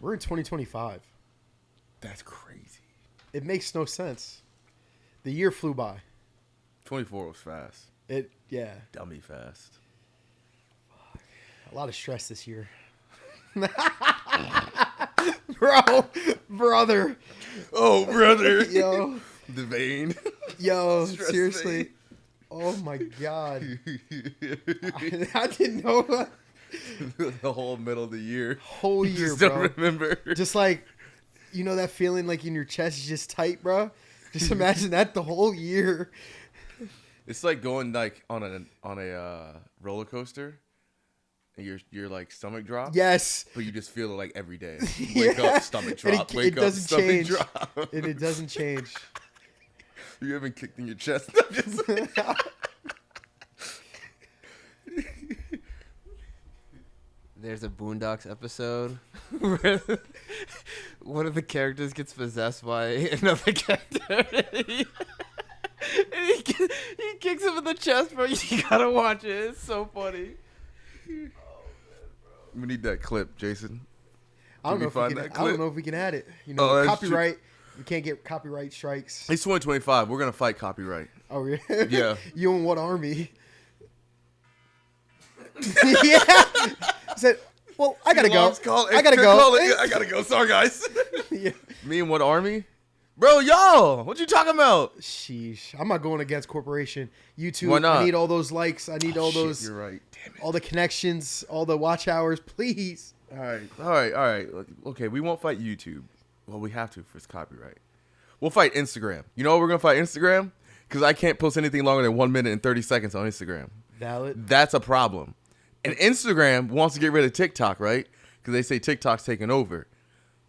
We're in 2025. That's crazy. It makes no sense. The year flew by. 24 was fast. Yeah. Dummy fast. A lot of stress this year. Brother. Oh, brother. Yo. The vein. Yo, Stress seriously. vein. Oh, my God. I didn't know. The whole middle of the year. Whole year, Just bro. don't remember. Just like, you know that feeling like in your chest is just tight, bro? Just imagine that the whole year. It's like going like on a roller coaster, and your like stomach drops. Yes. But you just feel it like every day. Wake up, stomach drop. Wake it up, doesn't stomach change. drop. And it doesn't change. You haven't kicked in your chest. There's a Boondocks episode where one of the characters gets possessed by another character. And he kicks him in the chest, bro. You gotta watch it. It's so funny. We need that clip, Jason. I don't know if we can add it. You know, copyright. We can't get copyright strikes. It's 2025. We're gonna fight copyright. Oh, really? Yeah. You in what army? Yeah. Said, well, I gotta go. I gotta go. I gotta go. Sorry, guys. Yeah. Me and what army? Bro, y'all, what you talking about? Sheesh. I'm not going against corporation. YouTube. Why not? I need all those likes. I need all those. You're right. Damn it. All the connections. All the watch hours. Please. All right. Okay, we won't fight YouTube. Well, we have to for its copyright. We'll fight Instagram. You know what we're gonna fight Instagram? Because I can't post anything longer than 1 minute and 30 seconds on Instagram. Valid. That's a problem. And Instagram wants to get rid of TikTok, right? Because they say TikTok's taking over.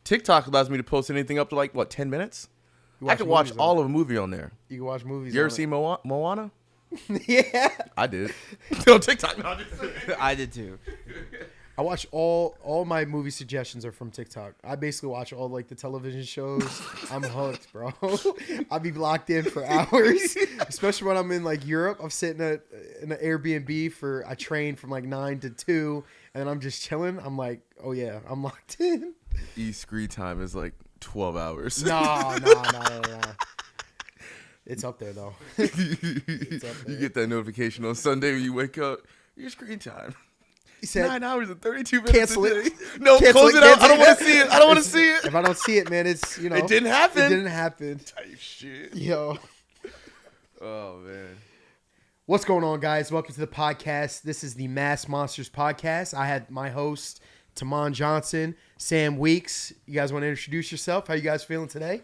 TikTok allows me to post anything up to like, what, 10 minutes? I can watch all of a movie on there. You can watch movies. You ever seen Moana? Yeah. I did. No, TikTok. No, I did too. I watch all my movie suggestions are from TikTok. I basically watch all like the television shows. I'm hooked, bro. I'll be locked in for hours, especially when I'm in like Europe. I'm sitting in an Airbnb I train from like 9 to 2, and I'm just chilling. I'm like, oh yeah, I'm locked in. Screen time is like 12 hours. No. It's up there though. It's up there. You get that notification on Sunday when you wake up. Your screen time. He said, 9 hours and 32 minutes. Cancel a day. it. No, Cancel close it. it out. I don't Cancel want to see it. I don't want to see it. If I don't see it, man, it's, you know. It didn't happen. It didn't happen. Type shit. Yo. Oh, man. What's going on, guys? Welcome to the podcast. This is the Mass Monsters podcast. I had my host, Tamon Johnson, Sam Weeks. You guys want to introduce yourself? How you guys feeling today?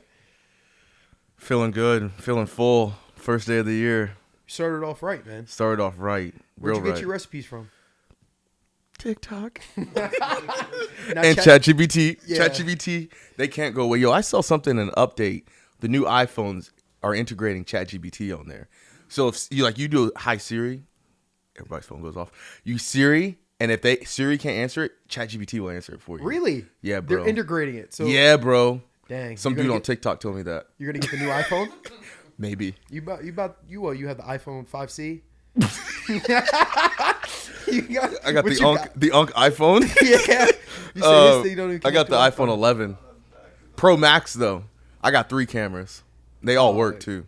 Feeling good. Feeling full. First day of the year. You started off right, man. Started off right. Where'd you right. get your recipes from? TikTok. Not And ChatGPT. Yeah. ChatGPT. They can't go away. Yo, I saw something in an update. The new iPhones are integrating ChatGPT on there. So if you do hi Siri, everybody's phone goes off. You Siri, and if Siri can't answer it, ChatGPT will answer it for you. Really? Yeah, bro. They're integrating it. So Yeah, bro. Dang. Some dude on TikTok told me that. You're gonna get the new iPhone? Maybe. You have the iPhone 5C? I got the Unk iPhone. Yeah. You say this thing don't even I got the iPhone 11 Pro Max though. I got 3 cameras. They all work too.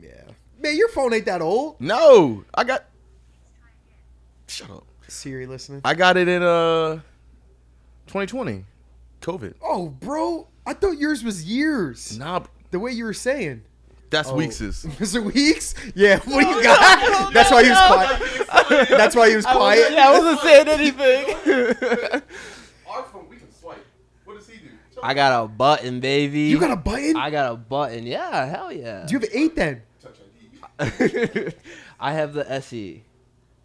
Yeah. Man, your phone ain't that old. No, shut up. Siri listening. I got it in 2020, COVID. Oh, bro, I thought yours was years. Nah, The way you were saying. that's Weeks's. Mr. Weeks? Yeah, what do you got? That's why he was quiet. That's why he was quiet. I wasn't saying anything. Our phone, we can swipe. What does he do? I got a button, baby. You got a button? I got a button. Yeah, hell yeah. Do you have an 8 then? Touch ID. I have the SE.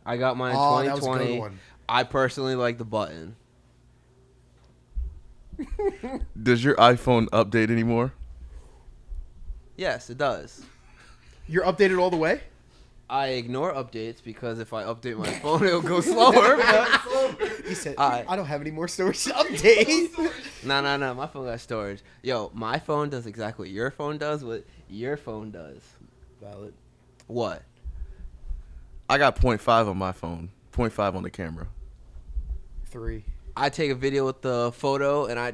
I got mine in Oh, that was a 2020. good one. I personally like the button. Does your iPhone update anymore? Yes, it does. You're updated all the way? I ignore updates because if I update my phone, it'll go slower. But He said, I don't have any more storage to update. no. My phone got storage. Yo, my phone does exactly what your phone does. What your phone does. Valid. What? I got 0.5 on my phone. 0.5 on the camera. 3. I take a video with the photo and I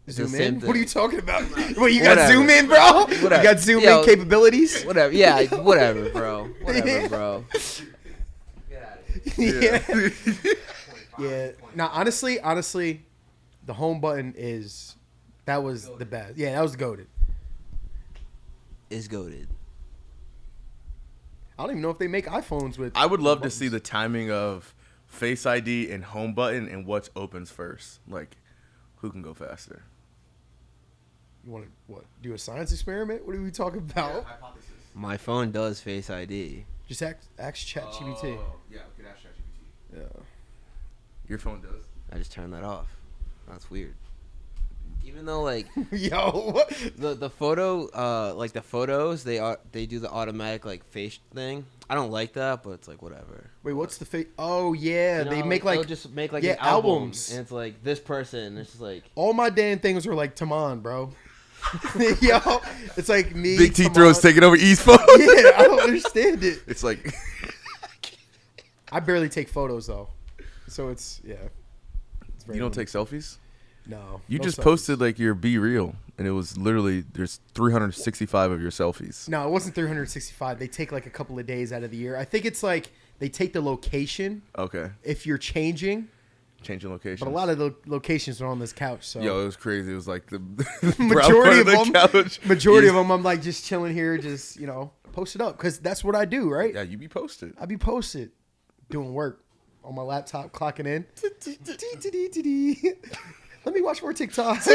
Zoom same in? thing. What are you talking about? What, you got Whatever. zoom in, bro? Whatever. You got zoom Yo, in capabilities? Whatever. Yeah, whatever, bro. Whatever, Yeah. bro. Yeah. Yeah. Now, honestly, the home button that was the best. Yeah, that was goated. Is goated. I don't even know if they make iPhones with. I would love to buttons. see the timing of Face ID and home button and what opens first. Like, who can go faster? You want to do a science experiment? What are we talking about? Hypothesis. My phone does Face ID. Just ask ChatGPT. Yeah, we could ask ChatGPT. Yeah. Your phone does. I just turned that off. That's weird. Even though like Yo. the photo, like the photos, they do the automatic like face thing. I don't like that, but it's like whatever. Wait, what's the face? Oh yeah, You know, they make they'll like just make like yeah, an album, albums. and it's like this person. And it's just like all my damn things were like Taman, bro. Yo, it's like me. Big T Taman. throws taking over E's phone. Yeah, I don't understand it. It's like I barely take photos though, so it's yeah. It's very you don't limited. take selfies. No. You no just selfies. posted like your Be Real, and it was literally there's 365 of your selfies. No, it wasn't 365. They take like a couple of days out of the year. I think it's like they take the location Okay, if you're changing, changing location. but a lot of the locations are on this couch. So Yo, it was crazy. It was like the majority of the them, couch. majority You- of them, I'm like just chilling here, just post it up because that's what I do, right? Yeah, you be posted. I be posted, doing work on my laptop, clocking in. Let me watch more TikToks.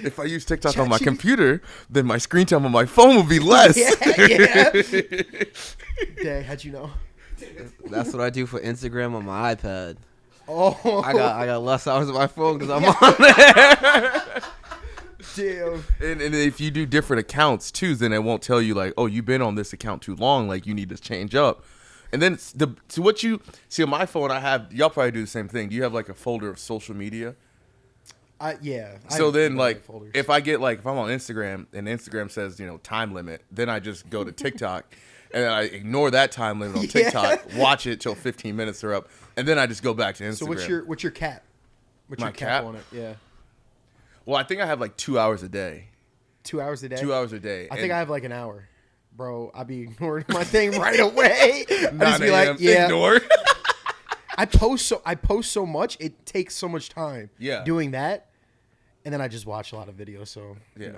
If I use TikTok on my computer, then my screen time on my phone will be less. yeah. Dang, how'd you know? that's what I do for Instagram on my iPad. Oh, I got less hours on my phone because I'm on there. damn. And if you do different accounts too, then it won't tell you like, oh, you've been on this account too long. Like you need to change up. And then what you see on my phone, I have. Y'all probably do the same thing. Do you have like a folder of social media? Yeah. So then, like, folders. if I'm on Instagram and Instagram says, time limit, then I just go to TikTok and then I ignore that time limit on Yeah. TikTok, watch it till 15 minutes are up, and then I just go back to Instagram. So what's your cap? What's My your cap cap? on it? Yeah. Well, I think I have like 2 hours a day. 2 hours a day? 2 hours a day. I think I have like an hour. Bro, I be ignoring my thing right away. I 9 just be like, a.m., yeah. ignore. I post so much. It takes so much time. Yeah. Doing that, and then I just watch a lot of videos. So Yeah.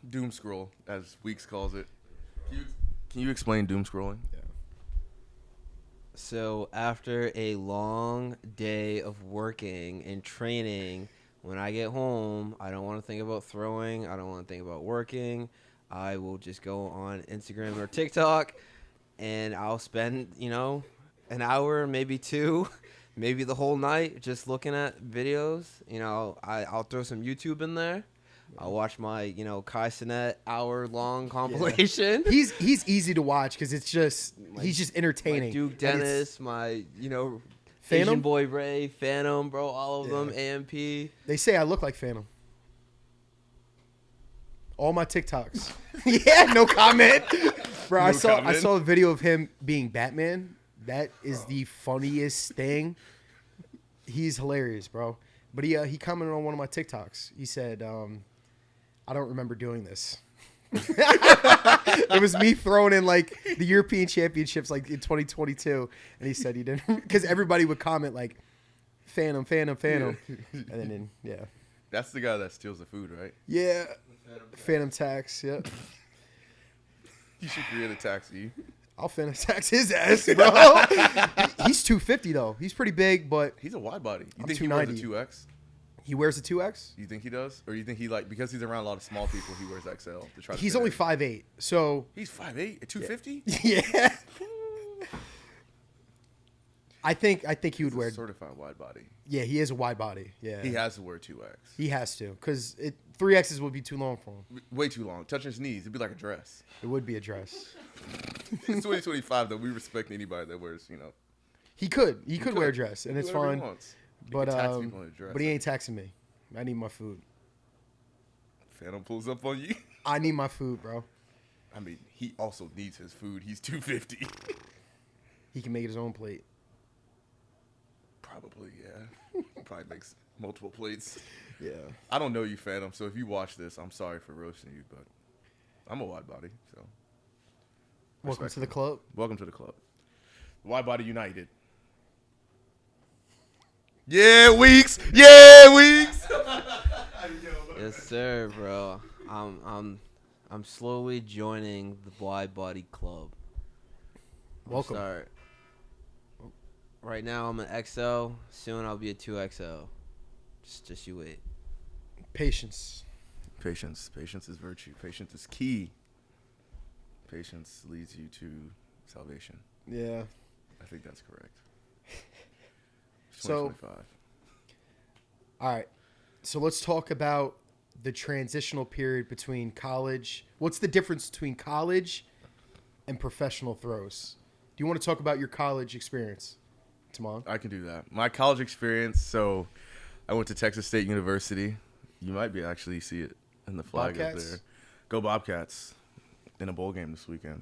Doom scroll, as Weeks calls it. Can you explain doom scrolling? So after a long day of working and training, when I get home, I don't want to think about throwing. I don't want to think about working. I will just go on Instagram or TikTok, and I'll spend, an hour, maybe two, maybe the whole night just looking at videos. I'll throw some YouTube in there. I'll watch my, Kai Cenat hour-long compilation. he's easy to watch because it's just he's just entertaining. My Duke And it's- Dennis, my, Phantom? Asian Boy Ray, Phantom, bro, all of them, Yeah. AMP. They say I look like Phantom. All my TikToks. Yeah, no comment. Bro, I No saw comment. a video of him being Batman. That is the funniest thing. He's hilarious, bro. But he commented on one of my TikToks. He said, I don't remember doing this. It was me throwing in like the European Championships like in 2022. And he said he didn't because everybody would comment like Phantom. And then yeah. That's the guy that steals the food, right? Yeah. Phantom tax, yeah. You should create a taxi. I'll Phantom tax his ass, bro. He's 250 though. He's pretty big, but He's a wide body. You I'm think he wears a 290. 2X? he wears a 2X. You think he does? Or you think he because he's around a lot of small people, he wears XL to try to He's fit only in? 5'8", so He's 5'8" at 250? yeah. I think he would He's a wear. certified wide body. Yeah, he is a wide body. Yeah, He has to wear 2X. He has to because 3Xs would be too long for him. Way too long. Touching his knees, it'd be like a dress. It would be a dress. It's 2025 though. We respect anybody that wears, He could could. wear a dress and do it's whatever he fine. wants. He But can tax people in a dress. but he ain't taxing me. I need my food. Phantom pulls up on you. I need my food, bro. I mean, he also needs his food. He's 250. He can make his own plate. Probably, yeah. Probably makes multiple plates. Yeah. I don't know you, Phantom, so if you watch this, I'm sorry for roasting you, but I'm a wide body, so. Welcome to the club. Welcome to the club. Wide Body United. Yeah, Weeks. Yeah, Weeks. Yes, sir, bro. I'm slowly joining the Wide Body Club. Welcome. Start. Right now I'm an XO. Soon I'll be a 2XO. Just you wait. Patience. Patience. Patience is virtue. Patience is key. Patience leads you to salvation. Yeah. I think that's correct. It's So, 2025. all right. So let's talk about the transitional period between college. What's the difference between college and professional throws? Do you want to talk about your college experience, Tamon? I can do that. My college experience, so I went to Texas State University. You might be actually see it in the flag up Bobcats? there. Go Bobcats in a bowl game this weekend.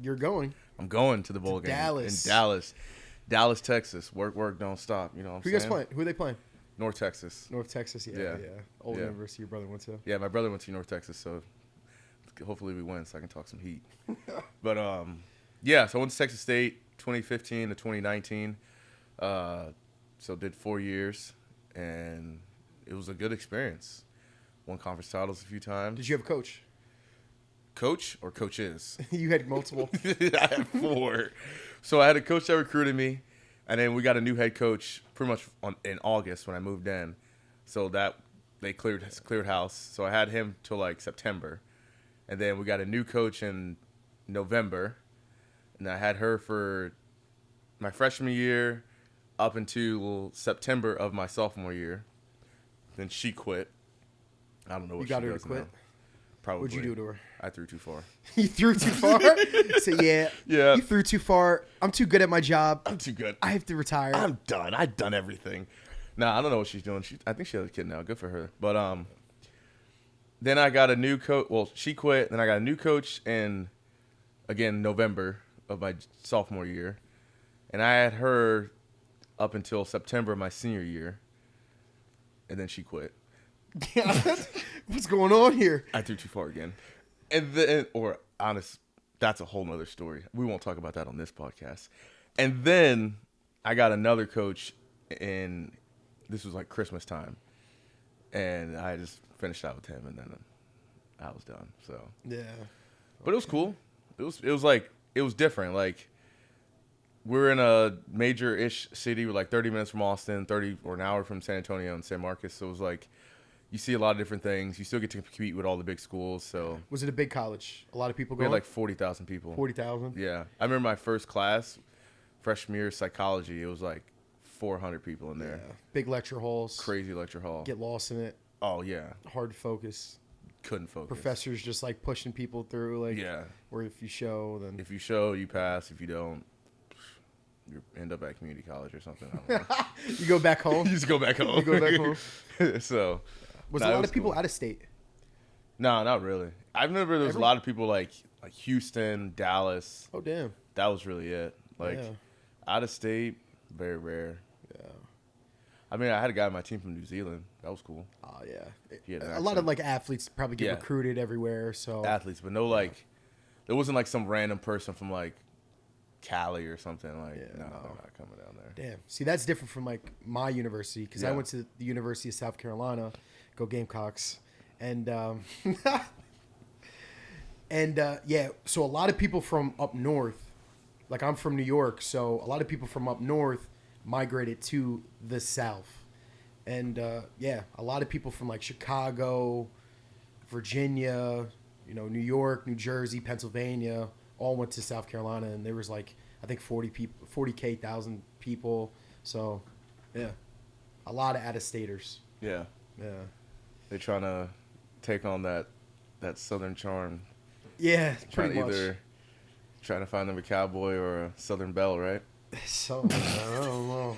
You're going. I'm going to the bowl To game Dallas. in Dallas. Dallas, Texas. Work, don't stop. You know what I'm Who you saying? guys playing? Who are they playing? North Texas. North Texas. Yeah. Yeah. Old Yeah. university your brother went to. Yeah, my brother went to North Texas, so hopefully we win so I can talk some heat. But, yeah, so I went to Texas State 2015 to 2019. So did 4 years, and it was a good experience. Won conference titles a few times. Did you have a coach? Coach or coaches? You had multiple. I had 4. So I had a coach that recruited me, and then we got a new head coach pretty much in August when I moved in. So that they cleared house. So I had him till like September, and then we got a new coach in November, and I had her for my freshman year up until September of my sophomore year. Then she quit. I don't know what You got she her to does quit? now. Probably. What'd you do to her? I threw too far. You threw too far? So, yeah. Yeah. You threw too far. I'm too good at my job. I'm too good. I have to retire. I'm done. I've done everything. Nah, I don't know what she's doing. I think she has a kid now. Good for her. But then I got a new coach. Well, she quit. Then I got a new coach in, again, November of my sophomore year. And I had her up until September of my senior year. And then she quit. What's going on here? I threw too far again. And then, or honest, that's a whole nother story. We won't talk about that on this podcast. And then I got another coach in, this was like Christmas time. And I just finished out with him, and then I was done. So, Yeah. but it was cool. It was different. Like, we're in a major-ish city. We're like 30 minutes from Austin, 30 or an hour from San Antonio and San Marcos. So it was like, you see a lot of different things. You still get to compete with all the big schools. So Was it a big college? A lot of people we going? had like 40,000 people. 40,000? Yeah. I remember my first class, freshman year psychology. It was like 400 people in there. Yeah. Big lecture halls. Crazy lecture hall. Get lost in it. Oh, yeah. Hard to focus. Couldn't focus. Professors just like pushing people through. Like, Yeah. or if you show, then. If you show, you pass. If you don't, you end up at community college or something. I don't know. You go back home. You just go back home. You go back home. So, Was nah, a it lot was of people cool. out of state? No, not really. I remember there was a lot of people like Houston, Dallas. Oh, damn. That was really it. Like, Yeah. out of state, very rare. Yeah. I mean, I had a guy on my team from New Zealand. That was cool. Oh, yeah. He had an A lot of accent. like athletes probably get Yeah. recruited everywhere. So Athletes, but no, like, there wasn't like some random person from like Cali or something. Like, Yeah, no, no. they're not coming down there. damn. See, that's different from like my university because I Yeah. went to the University of South Carolina, go Gamecocks, and yeah. So a lot of people from up north, like I'm from New York, so a lot of people from up north migrated to the South, and yeah, a lot of people from like Chicago, Virginia, New York, New Jersey, Pennsylvania, all went to South Carolina, and there was like I think 40,000 people. So, yeah, a lot of out-of-staters. Yeah. Yeah, They're trying to take on that Southern charm. yeah, Trying pretty to much. trying to find them a cowboy or a Southern belle, right? So I don't know.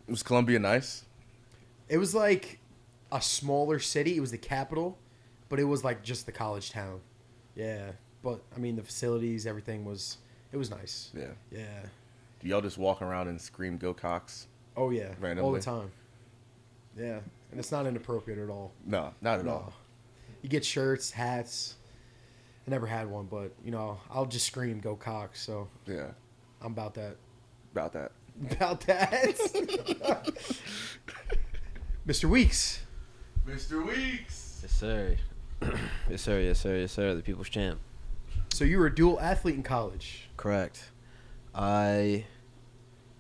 Was Columbia nice? It was like a smaller city. It was the capital, but it was like just the college town. Yeah, but I mean the facilities, everything was. It was nice. Yeah. Yeah. Do y'all just walk around and scream "Go Cox"? Oh yeah, all Randomly? the time. Yeah, and it's not inappropriate at all. No, not at No. all. You get shirts, hats. I never had one, but I'll just scream "Go Cox!" So Yeah, I'm about that. about that. About that. Mr. Weeks. Mr. Weeks. Yes, sir. Yes, sir. Yes, sir. Yes, sir. The people's champ. So you were a dual athlete in college. Correct.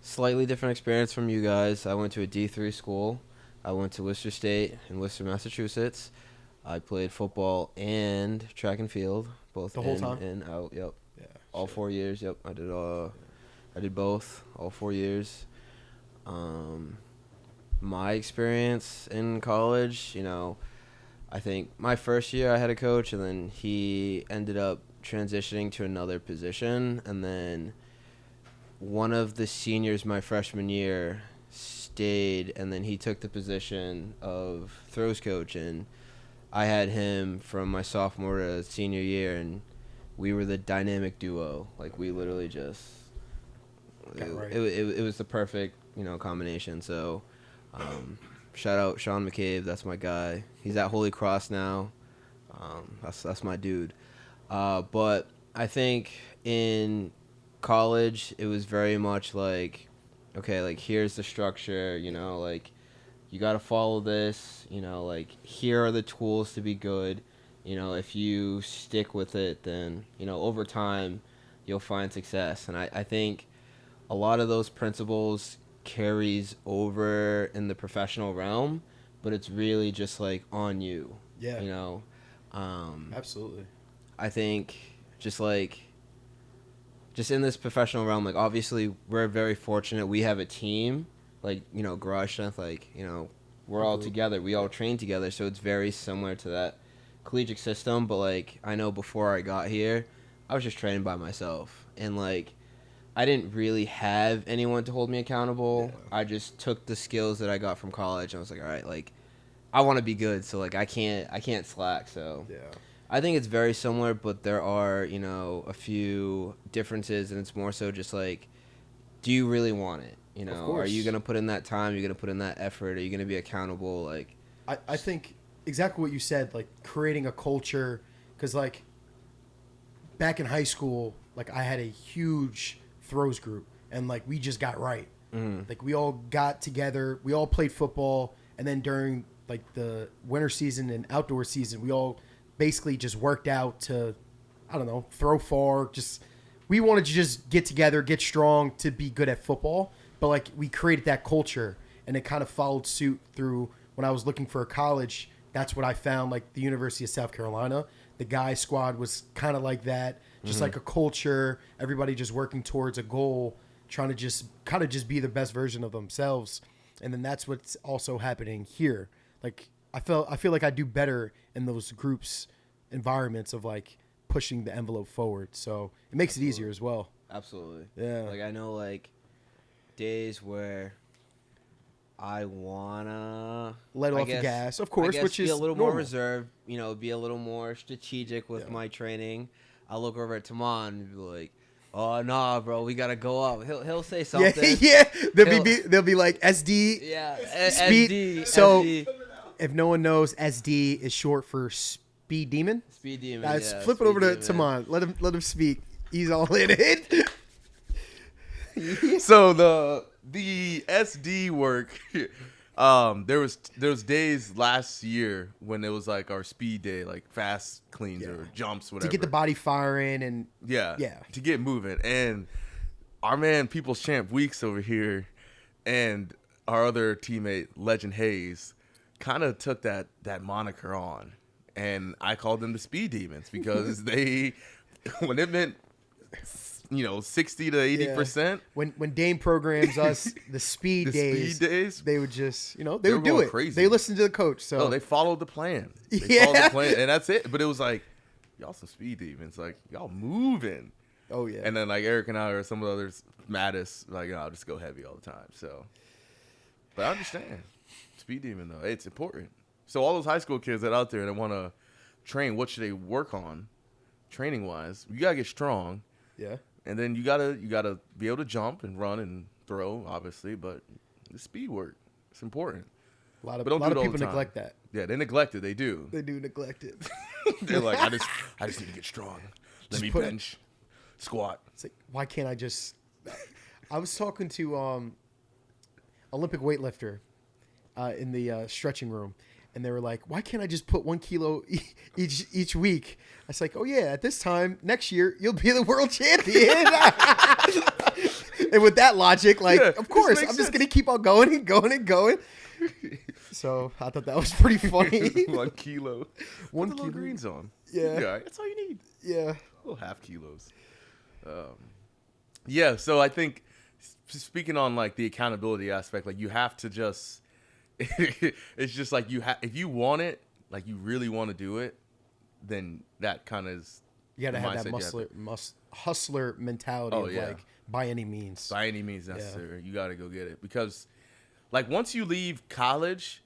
Slightly different experience from you guys. I went to a D3 school. I went to Worcester State in Worcester, Massachusetts. I played football and track and field, both The whole in time? and out. Yep. Yeah. All 4 years. Yep. I did both. All 4 years. My experience in college, I think my first year I had a coach, and then he ended up transitioning to another position, and then one of the seniors my freshman year stayed, and then he took the position of throws coach, and I had him from my sophomore to senior year, and we were the dynamic duo. Like, we literally just it was the perfect combination. So shout out Sean McCabe, that's my guy. He's at Holy Cross now. That's my dude. But I think in college it was very much like, okay, like, here's the structure, like, you got to follow this, like, here are the tools to be good. If you stick with it, then, over time you'll find success. And I think a lot of those principles carries over in the professional realm, but it's really just like on you. Yeah. Absolutely. I think just in this professional realm, like, obviously we're very fortunate. We have a team, like, Garage Strength, like, we're all together. We all train together. So it's very similar to that collegiate system. But, like, I know before I got here, I was just training by myself. And, like, I didn't really have anyone to hold me accountable. Yeah. I just took the skills that I got from college, and I was like, all right, like, I want to be good. So, like, I can't slack. So Yeah. I think it's very similar, but there are, a few differences, and it's more so just like, do you really want it? Are you going to put in that time? Are you going to put in that effort? Are you going to be accountable? Like, I think exactly what you said, like, creating a culture, because, like, back in high school, like, I had a huge throws group, and, like, we just got right. Mm-hmm. Like, we all got together, we all played football, and then during, like, the winter season and outdoor season, we all basically just worked out to, I don't know, throw far. Just, we wanted to just get together, get strong to be good at football. But, like, we created that culture, and it kind of followed suit through when I was looking for a college. That's what I found, like, the University of South Carolina. The guys squad was kind of like that, just like a culture, everybody just working towards a goal, trying to just kind of just be the best version of themselves. And then that's what's also happening here. Like, I feel like I do better in those groups, environments of, like, pushing the envelope forward. So it makes it easier as well. Absolutely. Yeah. Like, I know, like, days where I wanna Let off the gas, of course, which is be a little normal. more reserved, be a little more strategic with my training. I'll look over at Taman and be like, "Oh, nah, bro, we gotta go up." He'll say something. Yeah. They'll be like SD. Yeah, Speed. SD. So SD. if no one knows, SD is short for Speed Demon. Speed Demon. Guys, yeah, flip it Speed over to Demon. Taman. Let him speak. He's all in it. So the SD work, there was days last year when it was like our speed day, like fast cleans or jumps, whatever. To get the body firing and yeah, yeah. to get moving. And our man, People's Champ Weeks over here, and our other teammate, Legend Hayes, kind of took that moniker on, and I called them the Speed Demons because they, when it meant 60 to 80%. When Dame programs us the speed days, they would just they would do it. Crazy. They listened to the coach. So they followed the plan. Yeah. Followed the plan, and that's it. But it was like, y'all some speed demons. Like, y'all moving. Oh yeah. And then, like, Eric and I or some of the others, Mattis, like, I'll just go heavy all the time. So, but I understand. Speed demon, though, it's important. So all those high school kids that out there that want to train, what should they work on training-wise? You got to get strong. Yeah. And then you gotta be able to jump and run and throw, obviously, but the speed work, it's important. A lot of But don't do it all people the time. neglect that. Yeah, they neglect it. They do. They do neglect it. They're like, I just need to get strong. Let Just me put- bench, squat. It's like, why can't I just? I was talking to Olympic weightlifter in the stretching room, and they were like, "Why can't I just put 1 kilo each week?" I was like, "Oh yeah, at this time next year you'll be the world champion." And with that logic, like, Yeah, of this course, I'm makes just sense. gonna keep on going and going and going. So I thought that was pretty funny. 1 kilo. One Put the little kilo. greens on. Yeah. That's all you need. Yeah. Little half kilos. Yeah, so I think speaking on like the accountability aspect, like you have to just it's just like if you want it, like you really want to do it, then that kind of is You gotta the have that mindset you have hustler mentality Oh, of yeah. like by any means. by any means necessary. You got to go get it because like once you leave college,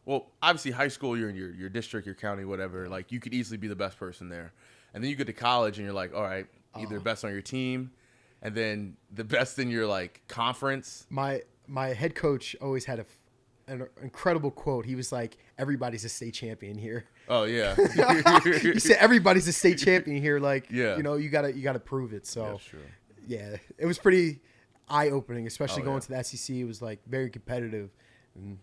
well, obviously high school you're in your district, your county, whatever, like you could easily be the best person there. And then you get to college and you're like, all right, either best on your team and then the best in your like conference. My head coach always had an incredible quote. He was like, "Everybody's a state champion here." Oh yeah. He said, "Everybody's a state champion here." Like, Yeah. you know, you gotta prove it. So, That's true. yeah, it was pretty eye opening, especially Oh, going yeah. to the SEC. It was like very competitive, and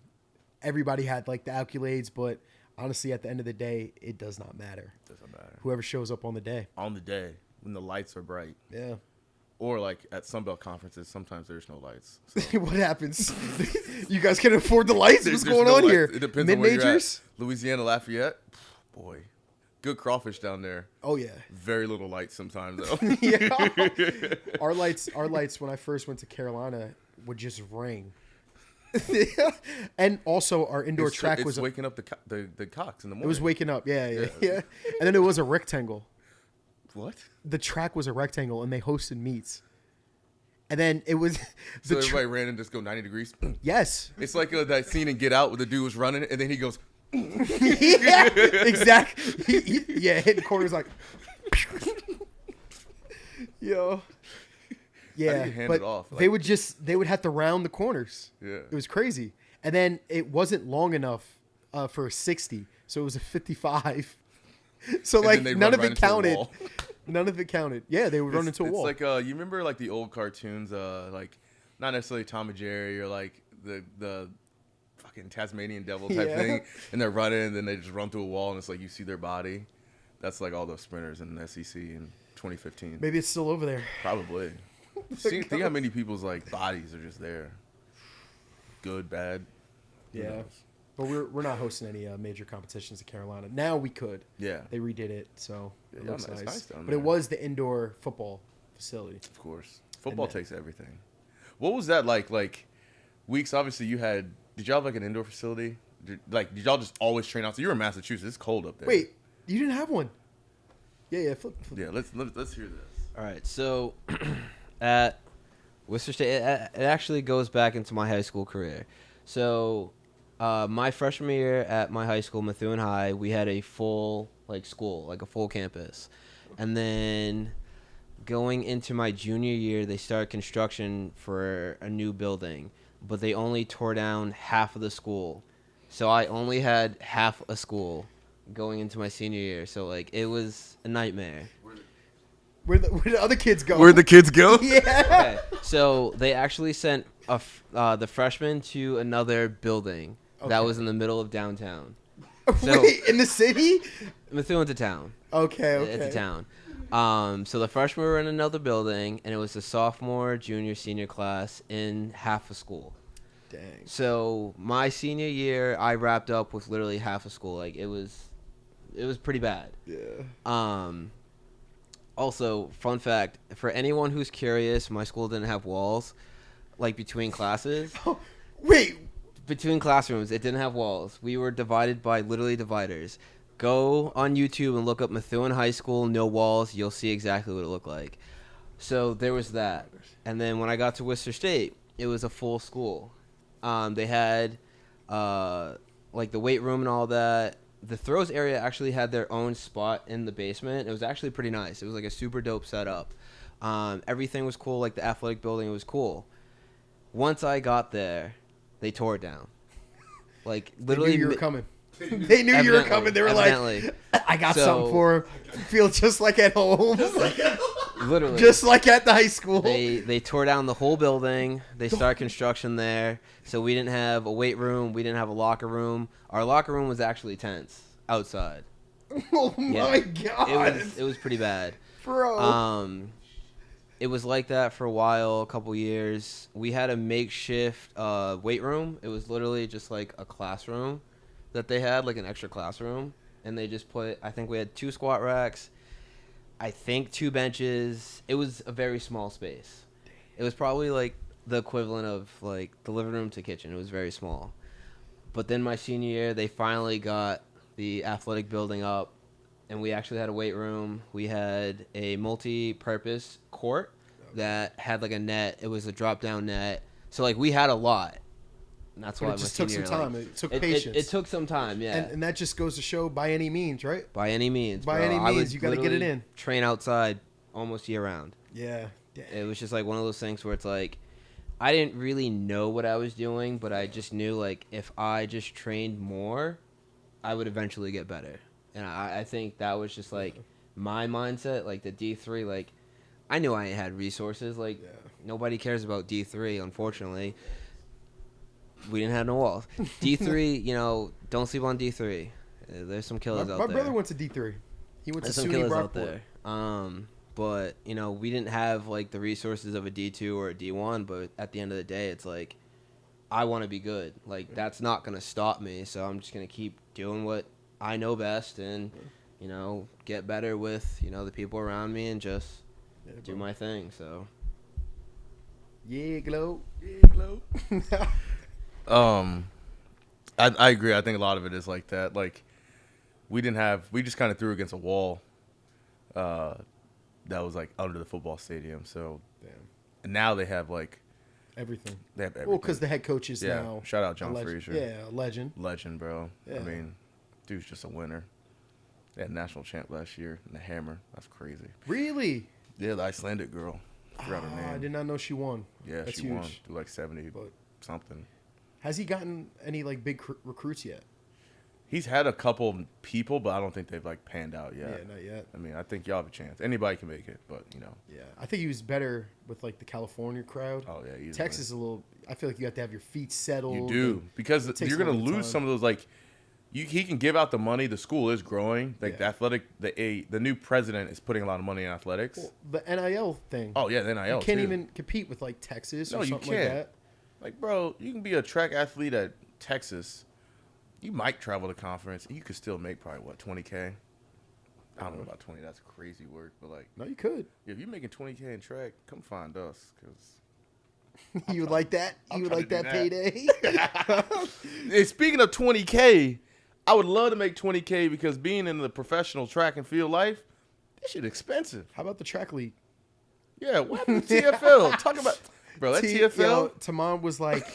everybody had like the accolades. But honestly, at the end of the day, it does not matter. Doesn't matter. Whoever shows up on the day. On the day when the lights are bright. Yeah. Or like at Sunbelt conferences, sometimes there's no lights. So. What happens? You guys can afford the lights? What's There's going no on lights. here? It depends on where you're at. Mid-majors? Louisiana Lafayette, boy, good crawfish down there. Oh yeah. Very little light sometimes though. Yeah. Our lights when I first went to Carolina would just ring. And also our indoor track it's was waking up the cocks in the morning. it was waking up. Yeah. Yeah. And then it was a rectangle. What? The track was a rectangle and they hosted meets. And then it was So everybody ran and just go 90 degrees. yes. It's like that scene in Get Out where the dude was running and then he goes. Yeah, exactly. Hitting corners like yo. Yeah, you hand but it off? they Like- would have to round the corners. Yeah. It was crazy. And then it wasn't long enough for a 60, so it was a 55. So And like then they none run of right it into a counted. wall. None of it counted. Yeah, they would run into a wall. It's like you remember like the old cartoons, like not necessarily Tom and Jerry or like the fucking Tasmanian Devil type Yeah. thing, and they're running and then they just run through a wall and it's like you see their body. That's like all those sprinters in the SEC in 2015. Maybe it's still over there. Probably. Think how many people's like bodies are just there. Good, bad. Who Yeah. knows? But we're not hosting any major competitions in Carolina. Now we could. Yeah. They redid it, so it Yeah, looks it's nice. nice down But it there. was the indoor football facility. Of course. Football then- takes everything. What was that like? Like, weeks, obviously, did y'all have like an indoor facility? Did y'all just always train out? So you were in Massachusetts. It's cold up there. Wait, you didn't have one? Yeah, flip. Yeah, let's hear this. All right, so at Worcester State, it actually goes back into my high school career. So my freshman year at my high school, Methuen High, we had a full school, like a full campus. And then going into my junior year, they started construction for a new building, but they only tore down half of the school. So I only had half a school going into my senior year. So it was a nightmare. Where the other kids go? Where'd the kids go? Yeah. Okay, so they actually sent the freshmen to another building that Okay. was in the middle of downtown. So- Wait, in the city? Methuen to town. Okay. It's a town. So the freshmen were in another building, and it was the sophomore, junior, senior class in half a school. Dang. So my senior year, I wrapped up with literally half a school. It was pretty bad. Yeah. Also, fun fact, for anyone who's curious, my school didn't have walls, between classes. Wait. Between classrooms, it didn't have walls. We were divided by literally dividers. Go on YouTube and look up Methuen High School, no walls. You'll see exactly what it looked like. So there was that. And then when I got to Worcester State, it was a full school. They had the weight room and all that. The throws area actually had their own spot in the basement. It was actually pretty nice. It was like a super dope setup. Everything was cool. Like the athletic building was cool. Once I got there, they tore it down. Like literally, they knew you were coming. They knew you were coming. They were like, "I got something for him. Feel just like at home, literally, just like at the high school." They tore down the whole building. They started construction there, so we didn't have a weight room. We didn't have a locker room. Our locker room was actually tents outside. Oh my god! It was pretty bad, bro. It was like that for a while, a couple years. We had a makeshift weight room. It was literally just like a classroom that they had, like an extra classroom. And they just put, I think we had 2 squat racks, I think 2 benches. It was a very small space. It was probably like the equivalent of like the living room to kitchen. It was very small. But then my senior year, they finally got the athletic building up. And we actually had a weight room. We had a multi-purpose court that had like a net. It was a drop-down net. So like we had a lot. And that's why it just took some time. It took patience. It took some time, yeah. And that just goes to show by any means, right? By any means. By any means, you got to get it in. Train outside almost year round. Yeah. Dang. It was just like one of those things where it's like I didn't really know what I was doing, but I just knew like if I just trained more, I would eventually get better. And I think that was just, like, my mindset. Like, the D3, like, I knew I had resources. Like, nobody cares about D3, unfortunately. We didn't have no walls. D3, you know, don't sleep on D3. There's some killers out there. My brother went to D3. He went to some SUNY killers Brockport. out there. But, you know, we didn't have, like, the resources of a D2 or a D1. But at the end of the day, it's like, I want to be good. Like, that's not going to stop me. So I'm just going to keep doing what I know best and, you know, get better with, you know, the people around me and just do my thing. So. Yeah, glow. I agree. I think a lot of it is like that. Like, we just kind of threw against a wall that was, like, under the football stadium. So, and now they have, like, everything. They have everything. Well, because the head coach is now. Shout out John Frazier. Yeah, legend. Legend, bro. Yeah. I mean, dude's just a winner. They had national champ last year in the hammer. That's crazy. Really? Yeah, the Icelandic girl. I forgot her name. I did not know she won. Yeah, That's she huge. won. Do like 70 something. Has he gotten any like big recruits yet? He's had a couple people, but I don't think they've like panned out yet. Yeah, not yet. I mean, I think y'all have a chance. Anybody can make it, but you know. Yeah, I think he was better with like the California crowd. Oh yeah, easily. Texas is a little. I feel like you have to have your feet settled. You do because you're gonna lose some of those like. He can give out the money. The school is growing. Like the athletic, the new president is putting a lot of money in athletics. Well, the NIL thing. Oh yeah, the NIL. You can't even compete with like Texas or something like that. Like, bro, you can be a track athlete at Texas. You might travel to conference. You could still make probably what, 20K. I don't know about 20. That's crazy work, but like, no, you could. If you're making 20K in track, come find us, cause. You would like that? You would like that payday? Hey, speaking of 20K. I would love to make 20K because being in the professional track and field life, this shit expensive. How about the track league? Yeah, what happened to TFL? Talk about, bro, that TFL. Yo, Tamam was like,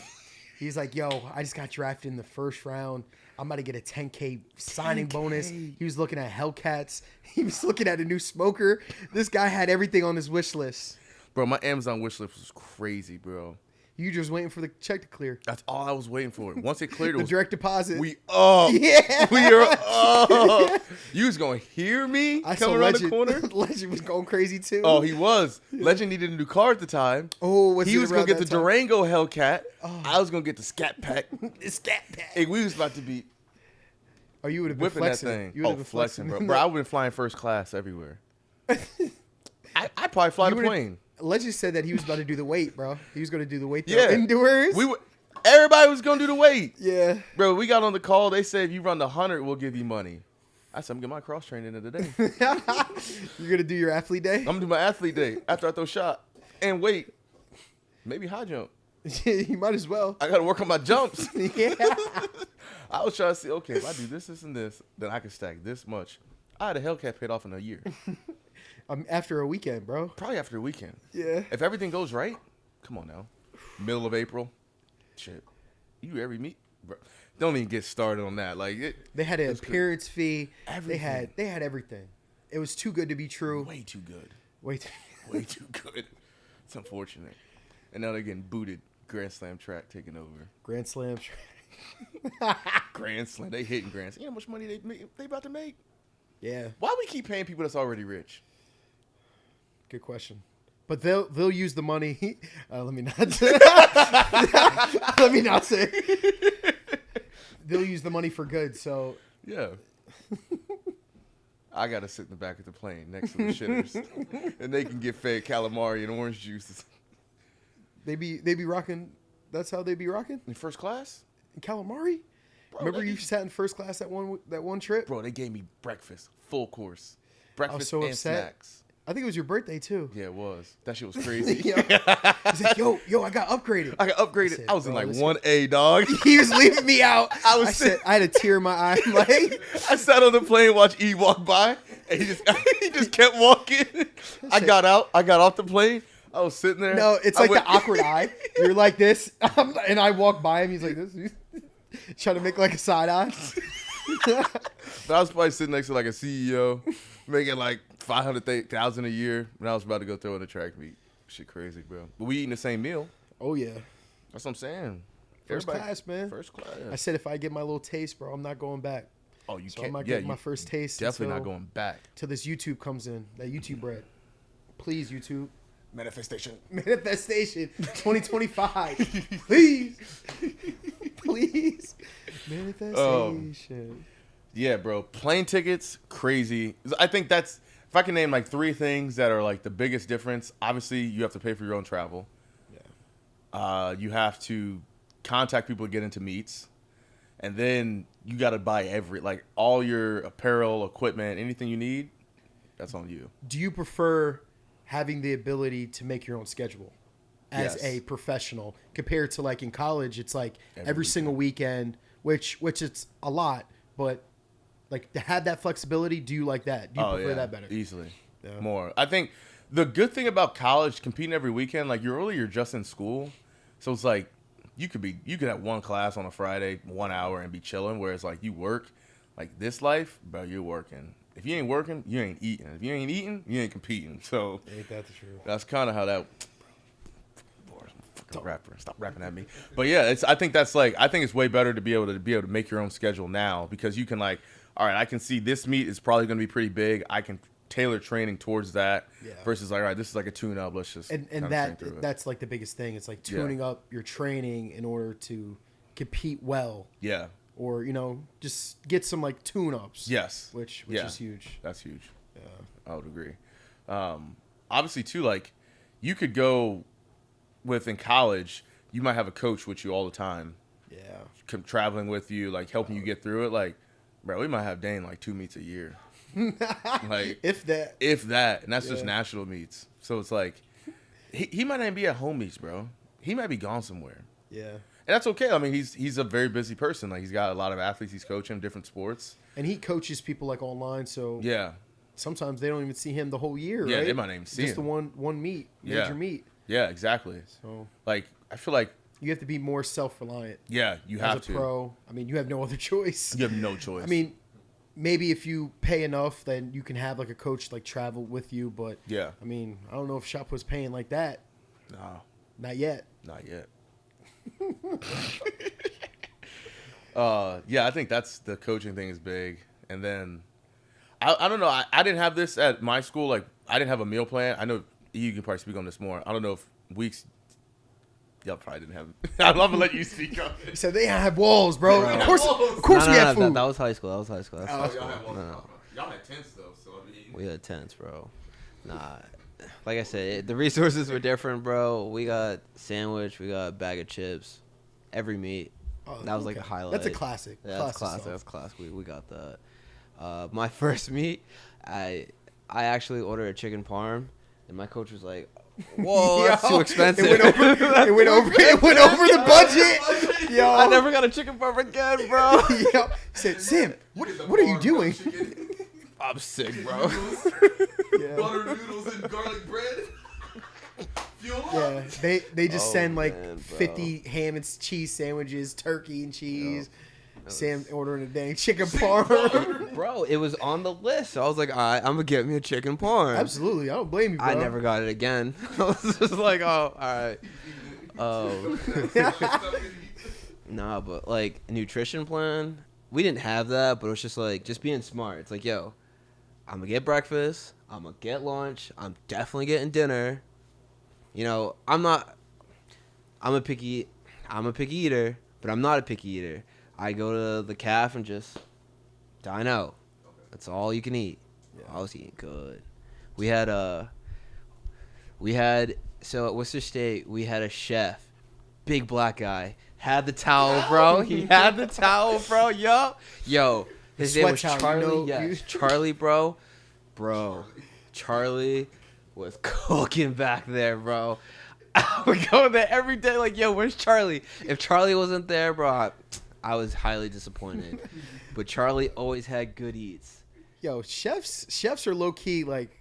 he's like, yo, I just got drafted in the first round. I'm about to get a 10K signing bonus. He was looking at Hellcats. He was looking at a new smoker. This guy had everything on his wish list. Bro, my Amazon wish list was crazy, bro. You just waiting for the check to clear. That's all I was waiting for. Once it cleared, it was direct deposit. We up. Yeah. We are up. You was going to hear me coming around the corner? Legend was going crazy, too. Oh, he was. Legend needed a new car at the time. Oh, he was going to get the Durango Hellcat. Oh. I was going to get the Scat Pack. The Scat Pack. And we was about to be you would have been flexing. That thing. You would have been flexing, bro. Bro, I would have been flying first class everywhere. I'd probably fly the plane. Legend said that he was about to do the weight, bro. He was going to do the weight. Yeah. Indoors. Everybody was going to do the weight. Yeah. Bro, we got on the call. They said, if you run the 100, we'll give you money. I said, I'm going to get my cross training in today. You're going to do your athlete day? I'm going to do my athlete day after I throw shot. And wait, maybe high jump. You might as well. I got to work on my jumps. Yeah. I was trying to see, okay, if I do this, this, and this, then I can stack this much. I had a Hellcat paid off in a year. After a weekend, bro. Probably after a weekend. Yeah. If everything goes right, come on now. Middle of April. Shit. You every meet, bro. Don't even get started on that. Like they had an appearance fee. Everything. They had everything. It was too good to be true. Way too good. Wait. Way too good. It's unfortunate. And now they're getting booted. Grand Slam track taking over. Grand Slam. Grand Slam. They hitting Grand Slam. You know how much money they about to make? Yeah, Why we keep paying people that's already rich? good question. But they'll use the money. Let me not. Let me not say. They'll use the money for good. So Yeah. I got to sit in the back of the plane next to the shitters. And they can get fed calamari and orange juices. they be rocking. That's how they be rocking. In first class? Calamari. Bro, Remember you sat in first class that one trip? Bro, they gave me breakfast. Full course. Breakfast so and upset. snacks. I think it was your birthday too. Yeah, it was. That shit was crazy. He's like, yo, I got upgraded. I got upgraded. said, I was in bro, like listen. 1A, dog. He was leaving me out. I I had a tear in my eye. I'm like, I sat on the plane, watched E walk by, and he just kept walking. I got out. I got off the plane. I was sitting there. no, it's like the awkward eye. You're like this, and I walk by him. He's like this, trying to make like a side eye. But I was probably sitting next to like a CEO, making like $500,000 a year, and I was about to go throw in a track meet. Shit, crazy, bro. But we eating the same meal. Oh yeah, That's what I'm saying. first class, man. First class. I said if I get my little taste, bro, I'm not going back. Oh, you So can't. I'm not Yeah, getting my first taste. definitely not until- going back. till this YouTube comes in. That YouTube bread, please YouTube. Manifestation. Manifestation 2025. Please. Please. Manifestation. Yeah, bro. Plane tickets, crazy. I think that's, if I can name like 3 things that are like the biggest difference, obviously you have to pay for your own travel. Yeah. You have to contact people to get into meets. And then you got to buy all your apparel, equipment, anything you need, that's on you. Do you prefer having the ability to make your own schedule as Yes. a professional compared to like in college? It's like every weekend. single weekend, which it's a lot, but like to have that flexibility, do you like that? Do you prefer that better? Easily. Yeah. More. I think the good thing about college, competing every weekend, like you're just in school. So it's like you could have one class on a Friday, 1 hour and be chilling. Whereas like you work, like this life, bro, you're working. If you ain't working, you ain't eating. If you ain't eating, you ain't competing. So Ain't that the truth? that's kind of how that. Lord, I'm a fucking rapper. Stop rapping at me. But yeah, I think it's way better to be able to make your own schedule now, because you can like, all right, I can see this meet is probably going to be pretty big. I can tailor training towards that. Yeah. Versus like, all right, this is like a tune-up. Let's just And kinda train through it. that's like the biggest thing. It's like Yeah. tuning up your training in order to compete well, Yeah. or just get some like tune-ups. Yes. Which Yeah. is huge. That's huge. Yeah. I would agree. Obviously, too, like you could go in college, you might have a coach with you all the time, Yeah. traveling with you, like helping you get through it. Like, bro, we might have Dane like 2 meets a year. Like, If that. and that's just Yeah. national meets. So it's like, he might not even be at home meets, bro. He might be gone somewhere. Yeah. And that's okay. I mean, he's a very busy person. Like, he's got a lot of athletes he's coaching, different sports. And he coaches people like online, so Yeah. sometimes they don't even see him the whole year, Yeah, right? they might not even see just him. the one meet, Yeah. major meet. Yeah, exactly. So Like, I feel like, you have to be more self-reliant. yeah, you As have a to. pro, I mean, you have no other choice. You have no choice. I mean, maybe if you pay enough, then you can have like a coach like travel with you. But yeah. I mean, I don't know if Shop was paying like that. No, Not yet. not yet. Yeah, I think that's the coaching thing is big. And then, I don't know. I didn't have this at my school. Like, I didn't have a meal plan. I know you can probably speak on this more. I don't know if weeks. Y'all probably didn't have. I'd love to let you speak on He it. said they have walls, bro. Bro. Of course, we have food. That was high school. That was high school. That's Oh, high y'all school. Y'all had one. No. Y'all had tents though, so I mean. We had tents, bro. Nah, like I said, the resources were different, bro. We got sandwich, we got a bag of chips, every meat. Oh, That was like okay. a highlight. That's a classic. Yeah, that's classic. That's classic. We got that. My first meet, I actually ordered a chicken parm, and my coach was like, "Whoa, that's Yo, too expensive." It went over the budget. Yo, I never got a chicken parm again, bro. Yo, he said, Sam, what are you doing? I'm sick, bro. Yeah. Butter noodles and garlic bread. Fuel up. Yeah, they just Oh, send like man, bro. 50 ham and cheese sandwiches, turkey and cheese. Sam ordering a dang chicken parm. Bro, it was on the list. So I was like, all right, I'm gonna get me a chicken parm. Absolutely, I don't blame you, bro. I never got it again. I was just like, oh, all right. Oh. Nah, but like a nutrition plan, we didn't have that, but it was just like just being smart. It's like, yo, I'm gonna get breakfast, I'm gonna get lunch, I'm definitely getting dinner. You know, I'm a picky eater, but I'm not a picky eater. I go to the caf and just dine out. That's all you can eat. Yeah. I was eating good. We had so at Worcester State we had a chef, big black guy. Had the towel, bro. He had the towel, bro. Yo. His name was Charlie. Yes, Charlie, bro. Charlie was cooking back there, bro. I would go there every day, like, yo, where's Charlie? If Charlie wasn't there, bro, I was highly disappointed. But Charlie always had good eats. Yo, chefs are low key like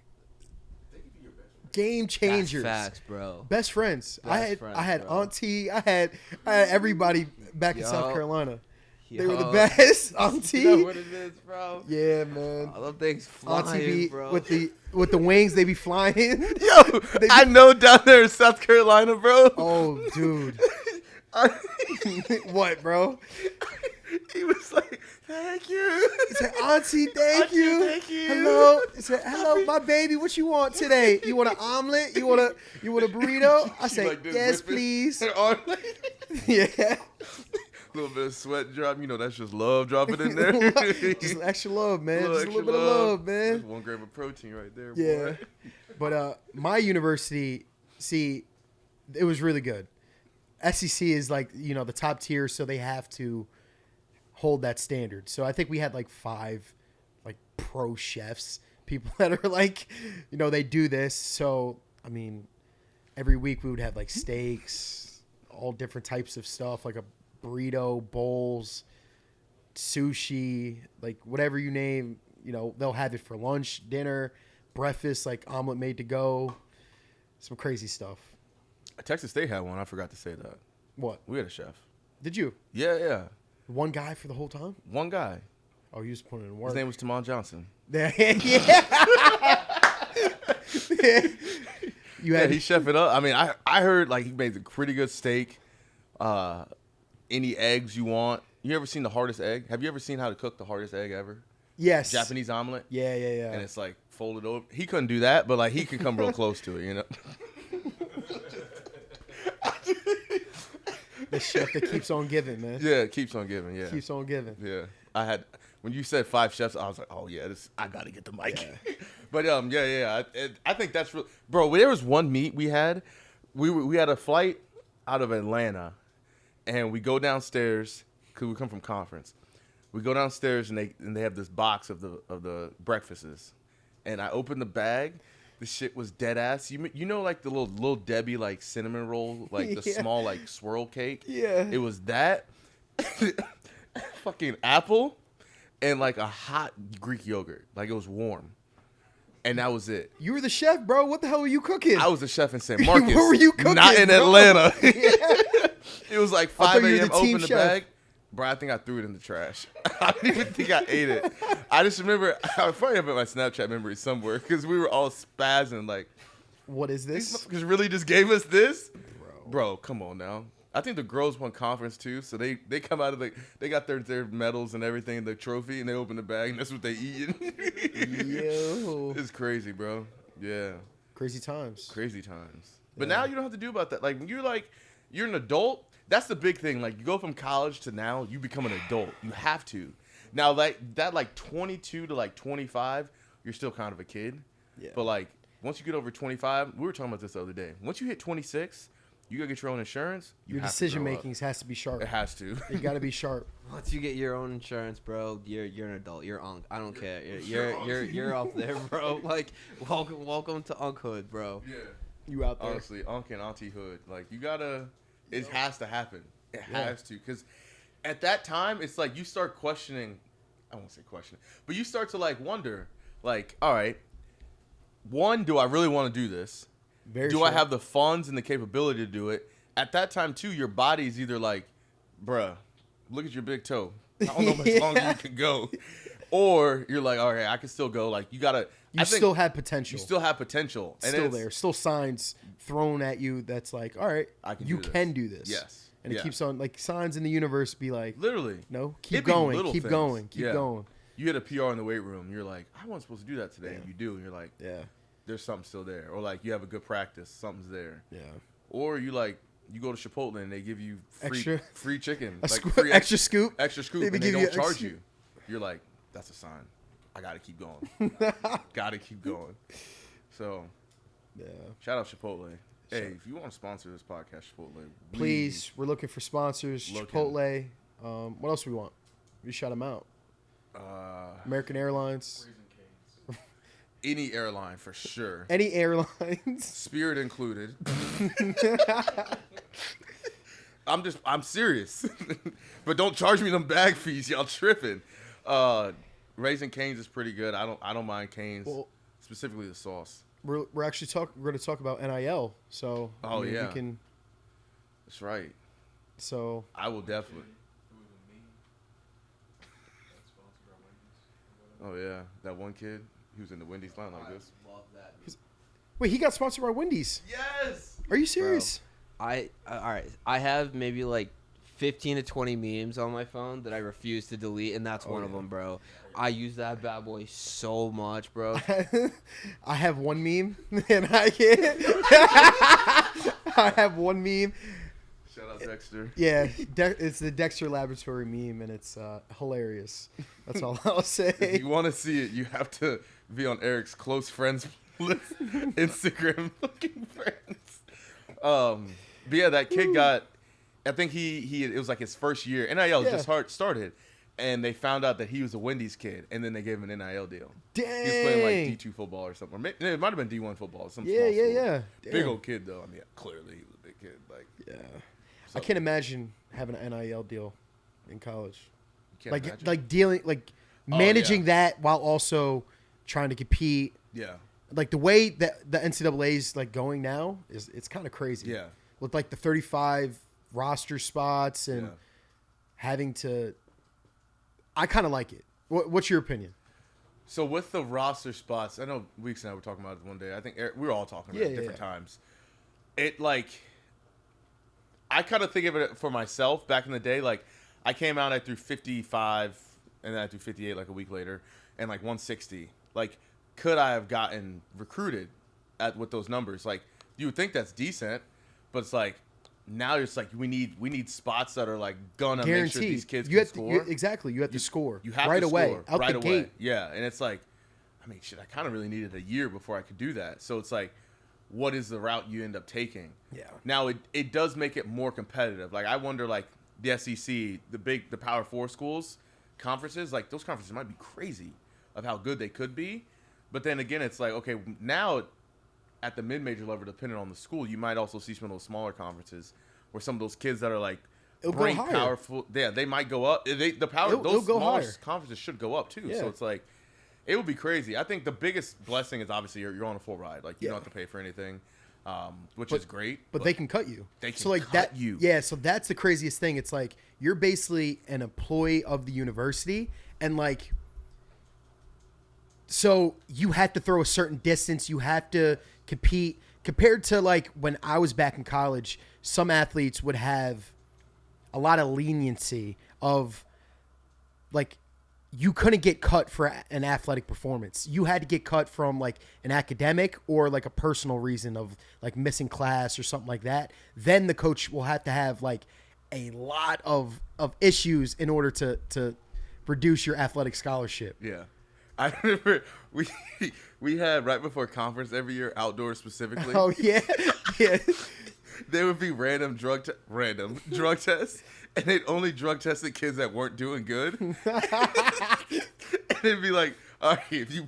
game changers. That's facts, bro. Best friends. I had Auntie. I had everybody back in South Carolina. They were the best. Auntie. You know what it is, bro? Yeah, man. All them things flying, bro. With the wings, they be flying. Yo, I know down there in South Carolina, bro. Oh, dude. What, bro? He was like, thank you. He said, Auntie, thank you. Thank you. Hello. He said, hello, my baby. What you want today? You want an omelet? You want a burrito? I say, like yes, please. Yeah. Yeah. A little bit of sweat drop. You know, that's just love dropping in there. Just extra love, man. Just a little bit of love, man. That's 1 gram of protein right there, Yeah. boy. But my university, see, it was really good. SEC is like, you know, the top tier, so they have to hold that standard. So I think we had like 5 like pro chefs, people that are like, you know, they do this. So, I mean, every week we would have like steaks, all different types of stuff, like a burrito, bowls, sushi, like whatever you name, you know, they'll have it for lunch, dinner, breakfast, like omelet made to go, some crazy stuff. Texas State had one. I forgot to say that. What? We had a chef. Did you? Yeah. One guy for the whole time? One guy. Oh, you just putting in work. His name was Tamon Johnson. Yeah. Yeah, he chef it up. I mean, I heard like he made a pretty good steak. Any eggs you want. You ever seen the hardest egg? Have you ever seen how to cook the hardest egg ever? Yes. Japanese omelet? Yeah. And it's like folded over. He couldn't do that, but like he could come real close to it, you know? The chef that keeps on giving, man. Yeah, it keeps on giving, yeah. Keeps on giving. Yeah. When you said 5 chefs, I was like, oh yeah, I got to get the mic. Yeah. But I think that's real. Bro, there was one meet we had. We had a flight out of Atlanta, and we go downstairs because we come from conference. We go downstairs and they have this box of the breakfasts, and I open the bag. The shit was dead ass. You know like the little Debbie like cinnamon roll, like the small like swirl cake. Yeah. It was that, fucking apple, and like a hot Greek yogurt. Like it was warm. And that was it. You were the chef, bro. What the hell were you cooking? I was a chef in St. Marcus. What were you cooking? Not in bro? Atlanta. It was like 5 a.m. Open the chef. bag. Bro, I think I threw it in the trash. I don't even think I ate it. I just remember, I probably have it in my Snapchat memory somewhere because we were all spazzing like, what is this? These motherfuckers really just gave us this? Bro, come on now. I think the girls won conference too, so they come out of they got their medals and everything, the trophy, and they open the bag, and that's what they eating. Yo. It's crazy, bro. Yeah. Crazy times. But now you don't have to do about that. Like, when you're an adult, that's the big thing. Like, you go from college to now, you become an adult. You have to. Now, like 22 to like 25, you're still kind of a kid. Yeah. But like, once you get over 25, we were talking about this the other day. Once you hit 26, you gotta get your own insurance. Your decision making has to be sharp. It has to. You gotta be sharp. Once you get your own insurance, bro, you're an adult. You're Unc. I don't care. You're up there, bro. Like, welcome to Unchood, bro. Yeah. You out there. Honestly, Unc and Auntie Hood. Like, you gotta. It has to happen. It has to, because at that time, it's like you start questioning. I won't say questioning, but you start to like wonder, like, all right, one, do I really want to do this? Do I have the funds and the capability to do it? At that time, too, your body's either like, bruh, look at your big toe. I don't know how much longer you can go. Or you're like, all right, I can still go. Like, you got to. You still have potential. You still have potential. And still there. Still signs thrown at you that's like, all right, you can do this. Yes. And it keeps on, like, signs in the universe be like, literally. No, keep going, keep going. You hit a PR in the weight room. You're like, I wasn't supposed to do that today. And you do. And you're like, there's something still there. Or, like, you have a good practice. Something's there. Yeah. Or you, like, you go to Chipotle and they give you free chicken. Extra scoop. Extra scoop. And they don't charge you. You're like, that's a sign. I got to keep going. Got to keep going. So, shout out Chipotle. Hey, if you want to sponsor this podcast, Chipotle, please. We're looking for sponsors. Chipotle. What else do we want? We shout them out. American Airlines. Any airline for sure. Any airlines. Spirit included. I'm serious. But don't charge me them bag fees. Y'all tripping. Raising Cane's is pretty good. I don't mind Cane's. Well, specifically the sauce. We're actually going to talk about NIL. So we can. That's right. So I will definitely. Oh yeah, that one kid. He was in the Wendy's line like this. Love that. Wait, he got sponsored by Wendy's. Yes. Are you serious? Bro, all right. I have maybe like 15 to 20 memes on my phone that I refuse to delete, and that's one of them, bro. I use that bad boy so much, bro. I have one meme, and I can't. I have one meme. Shout out Dexter. Yeah, it's the Dexter Laboratory meme, and it's hilarious. That's all I'll say. If you want to see it, you have to be on Eric's close friends list, Instagram looking friends. But yeah, that kid got. I think it was like his first year. NIL just started, and they found out that he was a Wendy's kid, and then they gave him an NIL deal. Dang. He was playing like D2 football or something. Or maybe, it might have been D1 football. Some small school. Yeah. Big old kid though. I mean, clearly he was a big kid. Like, so. I can't imagine having an NIL deal in college. You can't imagine. Like dealing, like managing that while also trying to compete. Yeah. Like the way that the NCAA's like going now it's kind of crazy. Yeah. With like the 35 roster spots and having to. I kind of like it. What's your opinion? So with the roster spots, I know Weeks and I were talking about it one day. I think we were all talking about it at different times. It like, I kind of think of it for myself back in the day. Like, I came out, I threw 55, and then I threw 58 like a week later, and like 160. Like, could I have gotten recruited with those numbers? Like, you would think that's decent, but it's like, now it's like we need spots that are like gonna make sure these kids can score. Exactly, you have to score. You have right to away, score out right the away. gate. Yeah, and it's like, I mean, shit, I kind of really needed a year before I could do that. So it's like, what is the route you end up taking? Yeah. Now it does make it more competitive. Like I wonder, like the SEC, the Power 4 schools, conferences, like those conferences might be crazy of how good they could be, but then again, it's like, okay, now at the mid-major level, depending on the school, you might also see some of those smaller conferences where some of those kids that are like great, powerful, they might go up. Those smaller conferences should go up too. Yeah. So it's like, it would be crazy. I think the biggest blessing is obviously you're on a full ride. Like you don't have to pay for anything, which is great. But they can cut you. They can cut you. Yeah, so that's the craziest thing. It's like you're basically an employee of the university, and like, so you have to throw a certain distance. You have to compete. Compared to like when I was back in college, some athletes would have a lot of leniency of like you couldn't get cut for an athletic performance. You had to get cut from like an academic or like a personal reason of like missing class or something like that. Then the coach will have to have like a lot of issues in order to reduce your athletic scholarship. Yeah. I remember we had right before conference every year, outdoors specifically. Oh yeah, yeah. There would be random drug tests, and they'd only drug test the kids that weren't doing good. And it'd be like, all right, if you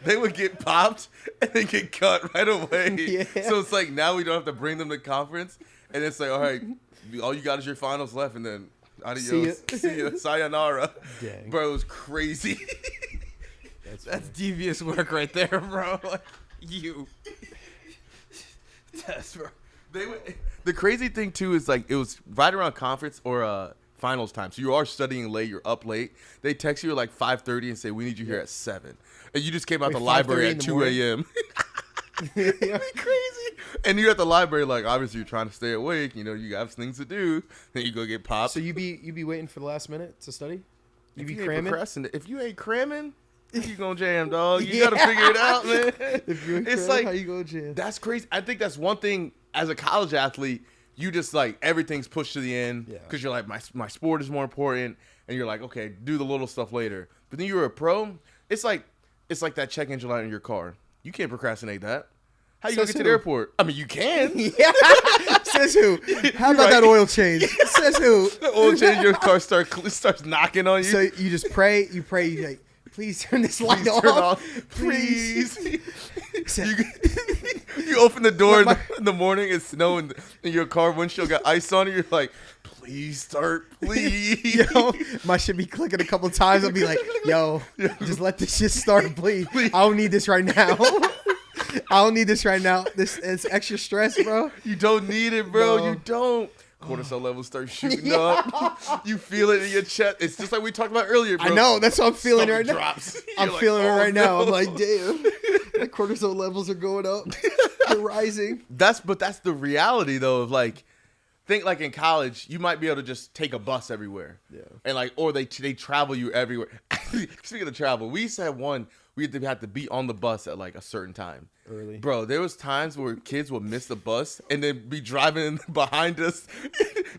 they would get popped and then get cut right away. Yeah. So it's like now we don't have to bring them to conference, and it's like, all right, all you got is your finals left, and then adios, see ya, sayonara. Dang. Bro, it was crazy. That's devious work right there, bro. Like, that's bro. The crazy thing too is like it was right around conference or finals time. So you are studying late. You're up late. They text you at like 5:30 and say, we need you here at 7. And you just came out the library at 2 a.m. It'd be crazy. And you're at the library, like, obviously you're trying to stay awake. You know, you have things to do. Then you go get popped. So you be waiting for the last minute to study? You be ain't cramming? If you ain't cramming, you gonna jam, dog. You gotta figure it out, man. If you ain't It's cramming, like, how you gonna jam? that's crazy. I think that's one thing as a college athlete, you just like everything's pushed to the end because you're like, my sport is more important, and you're like, okay, do the little stuff later. But then you're a pro. It's like that check engine light in your car. You can't procrastinate that. How you gonna get to the airport? I mean, you can. Yeah. Says who? How about that oil change? Says who? The oil change, your car starts knocking on you. So you just pray. You like, please turn this light Please off. turn off. Please. Said, You open the door in the morning, it's snowing, and your car windshield got ice on it. You're like, please start, please. yo, my shit be clicking a couple times. I'll be like, yo, just let this shit start, please. I don't need this right now. I don't need this right now. It's extra stress, bro. You don't need it, bro. No. You don't. Cortisol levels start shooting up. You feel it in your chest. It's just like we talked about earlier, bro. I know. That's what I'm feeling Stomach right now. drops. I'm You're like, feeling it oh, right now. no. I'm like, damn. My cortisol levels are going up. They're rising. That's the reality though of like, think like in college you might be able to just take a bus everywhere. Yeah. And like, or they travel you everywhere. Speaking of travel, we used to have one. We had to be on the bus at like a certain time. Early. Bro, there was times where kids would miss the bus and then be driving behind us.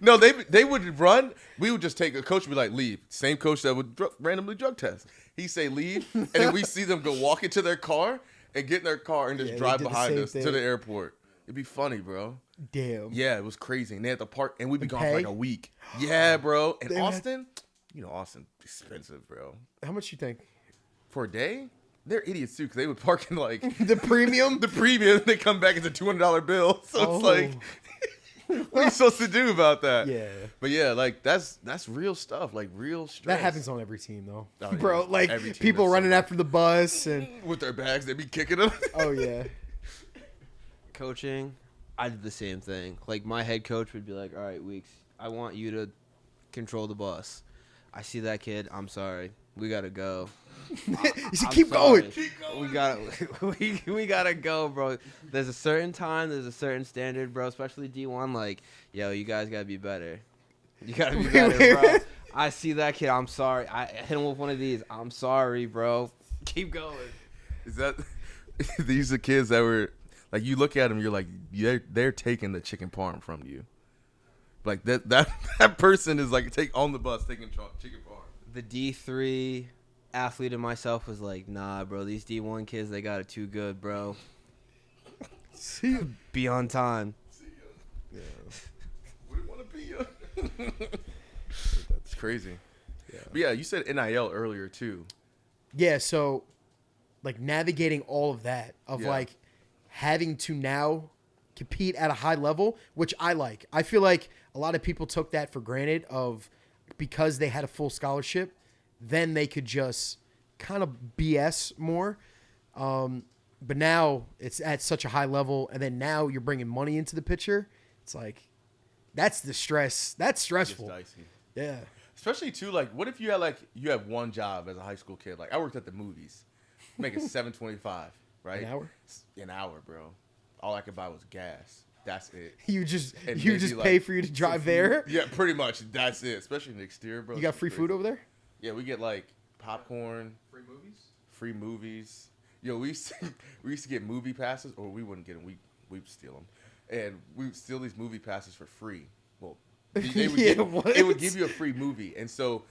No, they would run. We would just take a coach would be like, leave. Same coach that would randomly drug test. He'd say leave, and then we see them go walk into their car and get in their car and just drive behind us to the airport. It'd be funny, bro. Damn. Yeah, it was crazy. And they had to park, and we'd be gone pay? for like a week. Yeah, bro. And Damn. Austin, Austin expensive, bro. How much you think? For a day? They're idiots too, because they would park in like The premium? the premium. They come back as a $200 bill. So it's like, what are you supposed to do about that? Yeah. But yeah, like that's real stuff, like real stress. That happens on every team, though. Oh, yeah. Bro, like Every team people is running so after the bus and with their bags, they be kicking them. oh yeah. Coaching, I did the same thing. Like my head coach would be like, "All right, Weeks, I want you to control the bus. I see that kid. I'm sorry. We gotta go. You said I'm keep sorry. going. We gotta go, bro. There's a certain time. There's a certain standard, bro. Especially D1. Like, yo, you guys gotta be better. You gotta be better, bro. I see that kid. I'm sorry. I hit him with one of these. I'm sorry, bro. Keep going. Is that these are kids that were like, you look at them, you're like, they're taking the chicken parm from you. Like that person is like on the bus taking chicken parm. The D3 athlete in myself was like, nah, bro, these D1 kids, they got it too good, bro. See you. Be on time. See ya. Yeah. Wouldn't want to be ya. That's crazy. Yeah. But yeah, you said NIL earlier too. Yeah, so like navigating all of that of like having to now compete at a high level, which I like. I feel like a lot of people took that for granted of because they had a full scholarship, then they could just kind of BS more. But now it's at such a high level, and then now you're bringing money into the picture. It's like, that's the stress. That's stressful. It's dicey. Yeah. Especially too, like, what if you have one job as a high school kid? Like, I worked at the movies, making $7.25, right? An hour? An hour, bro. All I could buy was gas. That's it. You just And pay maybe, for you to some drive food. there. Yeah, pretty much. That's it. Especially in the exterior, bro. You got It's free crazy. food over there? Yeah, we get like popcorn, free movies. Yo, we used to get movie passes, or we wouldn't get them. We'd steal them, and we would steal these movie passes for free. Well, they would it would give you a free movie, and so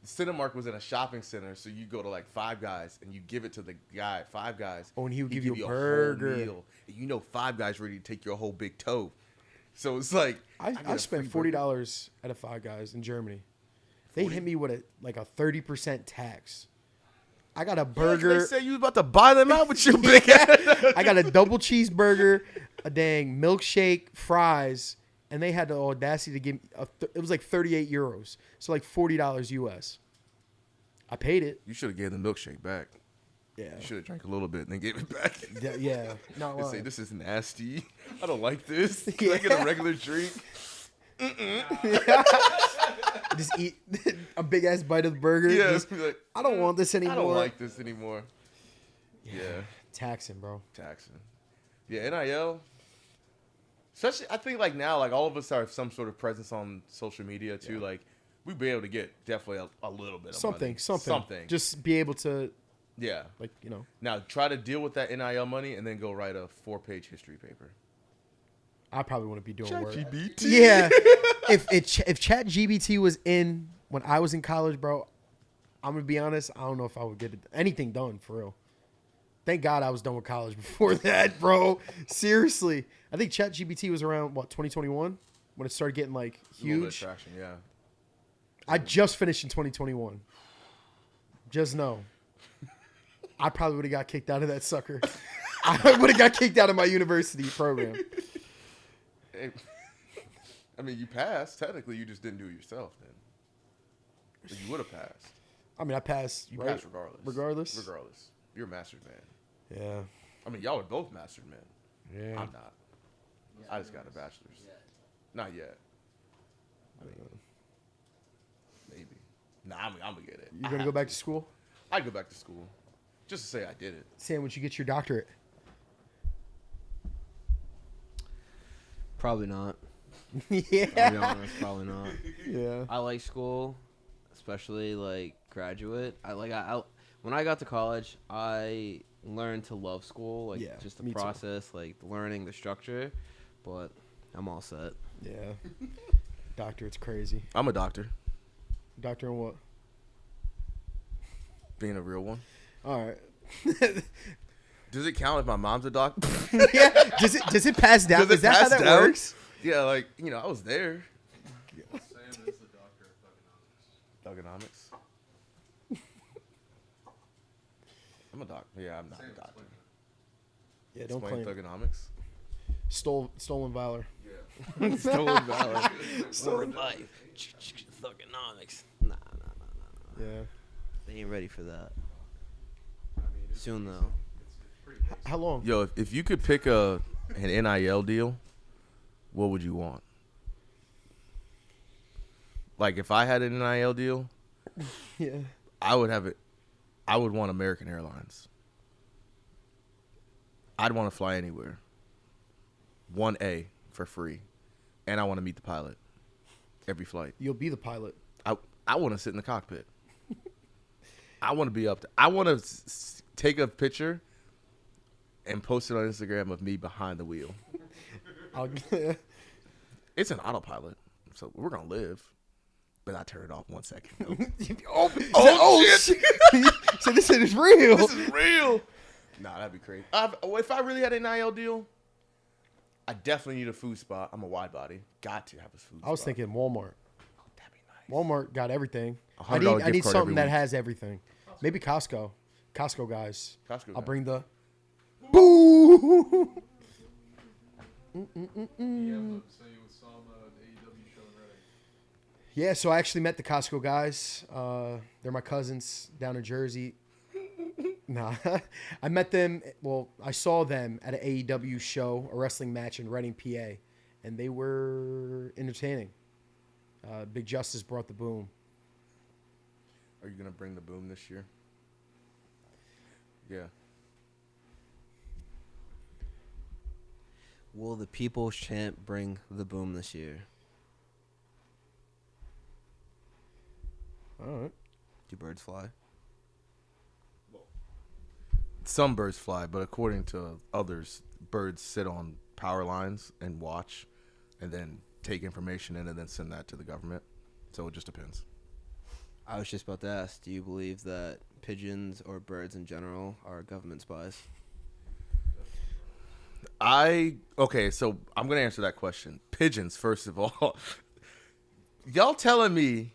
Cinemark was in a shopping center, so you go to like Five Guys and you give it to the guy at Five Guys. Oh, and he would give you a whole burger. meal, and Five Guys ready to take your whole big toe. So it's like I spent $40 at a Five Guys in Germany. They hit me with a 30% tax. I got a burger. Yeah, they say you was about to buy them out with your big ass. I got a double cheeseburger, a dang milkshake, fries, and they had the audacity to give me it was like 38 euros, so like $40 US. I paid it. You should have gave the milkshake back. Yeah. You should have drank a little bit and then gave it back. Yeah. Not They say lying. this is nasty. I don't like this. Can I get a regular drink? Just eat a big ass bite of the burger. Yeah, Just, be like, I don't want this anymore. I don't like this anymore. Yeah. Taxing, bro. Taxing. Yeah, NIL. Especially, I think like now, like all of us have some sort of presence on social media too. Like we'd be able to get definitely a little bit of money. Something. Just be able to, Yeah. like, you know. Now try to deal with that NIL money and then go write a 4-page history paper. I probably wouldn't be doing work. ChatGPT. Yeah. if ChatGPT was in when I was in college, bro, I'm gonna be honest. I don't know if I would get anything done for real. Thank God I was done with college before that, bro. Seriously, I think ChatGPT was around 2021 when it started getting like A little bit of huge. traction, yeah. I just finished in 2021. Just know, I probably would have got kicked out of that sucker. I would have got kicked out of my university program. Hey, I mean, you passed. Technically, you just didn't do it yourself then. But you would have passed. I mean, I passed. You right? passed regardless. Regardless. You're a mastered man. Yeah. I mean, y'all are both mastered men. Yeah. I'm not. I just got a bachelor's. Not yet. I mean, maybe. Nah, I'm gonna get it. You gonna go back to school? I'd go back to school. Just to say I did it. Sam, would you get your doctorate? Probably not. Yeah. I'll be honest, probably not. Yeah. I like school, especially like graduate. I when I got to college, I learned to love school, like Yeah, just the me too. process, like the learning, the structure. But I'm all set. Yeah. Doctorate's crazy. I'm a doctor. Doctor in what? Being a real one. All right. Does it count if my mom's a doctor? Yeah. Does it pass down? Does it Is that how pass that down? works? Yeah, like, I was there. Sam is the doctor of thugonomics. Thugonomics. I'm a doctor. Yeah, I'm not Sam a doctor. explained Yeah, don't Explain claim. thugonomics. Stolen valor. Yeah. Stolen valor. Stolen life. Thugonomics. Nah. Yeah. They ain't ready for that. I mean, it's Soon pretty though. simple. It's pretty basic. How long? Yo, if you could pick an NIL deal, what would you want? Like, if I had an NIL deal, Yeah. I would have it. I would want American Airlines. I'd want to fly anywhere. 1A for free. And I want to meet the pilot every flight. You'll be the pilot. I want to sit in the cockpit. I want to be up. I want to take a picture and post it on Instagram of me behind the wheel. It's an autopilot, so we're going to live. But I turn it off 1 second. shit. So this shit is real. This is real. Nah, that'd be crazy. If I really had an NIL deal, I definitely need a food spot. I'm a wide body. Got to have a food spot. I was thinking Walmart. That'd be nice. Walmart got everything. I $100 need gift card something every that week. has everything. Maybe Costco. Costco guys. Costco I'll guys. bring the boo. Yeah, I'm saying with some AEW show in Reading. Yeah, so I actually met the Costco guys. They're my cousins down in Jersey. Nah, I met them. Well, I saw them at an AEW show, a wrestling match in Reading, PA, and they were entertaining. Big Justice brought the boom. Are you going to bring the boom this year? Yeah. Will the People's Champ bring the boom this year? All right. Do birds fly? Some birds fly, but according to others, birds sit on power lines and watch and then take information in and then send that to the government. So it just depends. I was just about to ask, do you believe that pigeons or birds in general are government spies? Okay, so I'm going to answer that question. Pigeons, first of all. Y'all telling me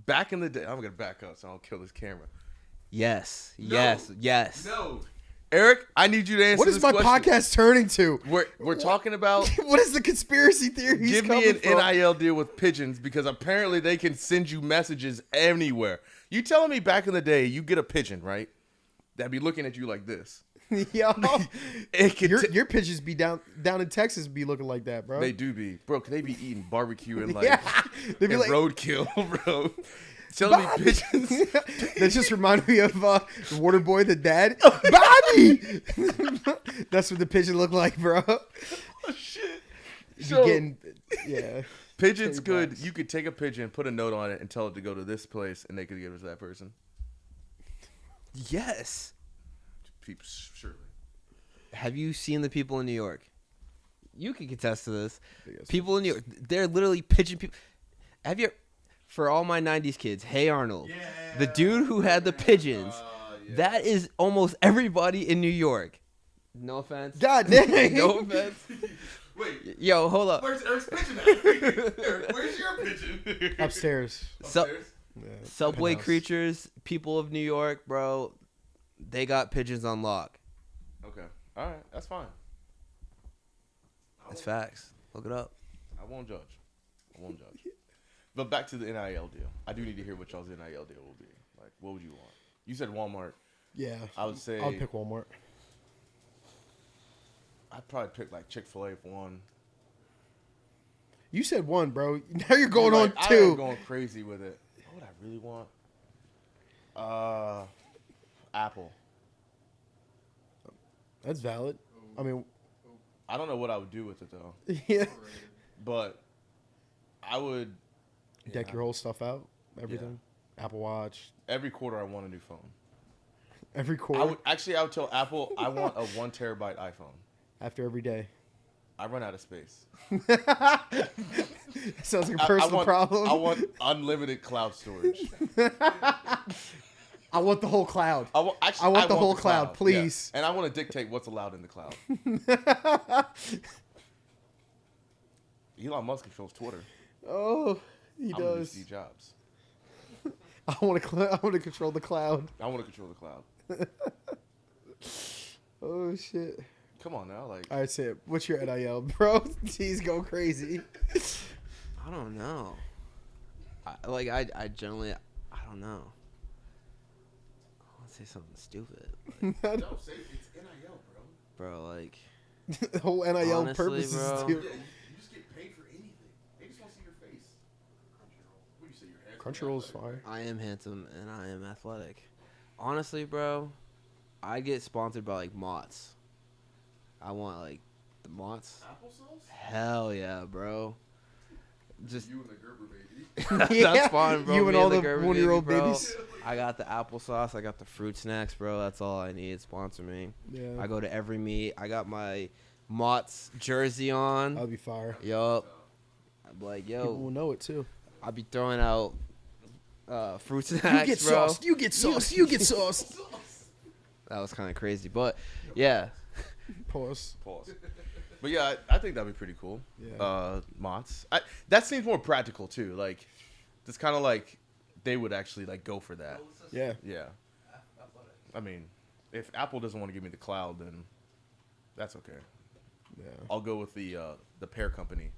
back in the day, I'm going to back up so I don't kill this camera. Yes. No. Yes. No. Eric, I need you to answer What is this my question. podcast turning to? We're talking about What is the conspiracy theory? give me an NIL deal with pigeons because apparently they can send you messages anywhere. You telling me back in the day you get a pigeon, right? That'd be looking at you like this. Yo, It can your pigeons be down in Texas be looking like that, bro. they do be, bro. Can they be eating barbecue and like yeah, they be and like roadkill, bro? Telling me pigeons. that just reminded me of the water boy, the dad. Bobby. That's what the pigeon looked like, bro. Oh shit. Be So getting, yeah. pigeons $30. could you could take a pigeon, put a note on it, and tell it to go to this place, and they could give it to that person. Yes. Surely. Have you seen the people in New York? You can contest to this. Yes. People in New York, they're literally pigeon people. Have you, for all my 90s kids, Hey Arnold, the dude who had the pigeons, that is almost everybody in New York. No offense. God dang. No offense. Wait, Yo, hold up. where's Eric's pigeon at? Eric, where's your pigeon? Upstairs. Upstairs? Yeah, Subway penthouse. creatures, people of New York, bro, they got pigeons on lock. Okay. All right. That's fine. That's facts. Look it up. I won't judge. But back to the NIL deal. I do need to hear what y'all's NIL deal will be. Like, what would you want? You said Walmart. Yeah. I would say I'll pick Walmart. I'd probably pick like Chick-fil-A for one. You said one, bro. Now you're going on I am two. going crazy with it. What would I really want? Apple. That's valid. I mean, I don't know what I would do with it though, yeah. but I would Deck your whole stuff out. Everything. Apple Watch. every quarter I want a new phone. Every I quarter. would tell Apple I want a 1 terabyte iPhone. After every day. I run out of space. Sounds like a personal problem. I want unlimited cloud storage. I want the whole cloud. I want the whole cloud, please. Yeah. And I want to dictate what's allowed in the cloud. Elon Musk controls Twitter. Oh, he I'm gonna be does. Steve Jobs. I want to control the cloud. I want to control the cloud. Oh shit! Come on now, like All right, Sam. What's your NIL, bro? He's going crazy. I don't know. I generally, I don't know. I want to say something stupid. Like, don't say it's NIL, bro, like, The whole NIL Honestly, purpose bro. is to. You just get paid for anything. They just want to see your face. What do you say? Your hair? Crunchyroll's fire. I am handsome and I am athletic. Honestly, bro, I get sponsored by, like, Mott's. I want, like, the Mott's. Applesauce? Hell yeah, bro. Just You and the Gerber baby. Yeah. that's fine, bro. You Me and all the Gerber 1-year-old baby, bro. babies. I got the applesauce. I got the fruit snacks, bro. That's all I need. Sponsor me. Yeah. I go to every meet. I got my Mott's jersey on. That'll be fire. Yup. I'm like, People will yo, know it too. I'll be throwing out fruit You snacks, get bro. sauce. You get sauce. You get sauce. That was kind of crazy, but yeah. Pause. But yeah, I think that'd be pretty cool. Yeah. Mott's. That seems more practical too. Like, it's kind of like they would actually like go for that. Yeah. Yeah. I mean, if Apple doesn't want to give me the cloud, then that's okay. Yeah. I'll go with the pear company.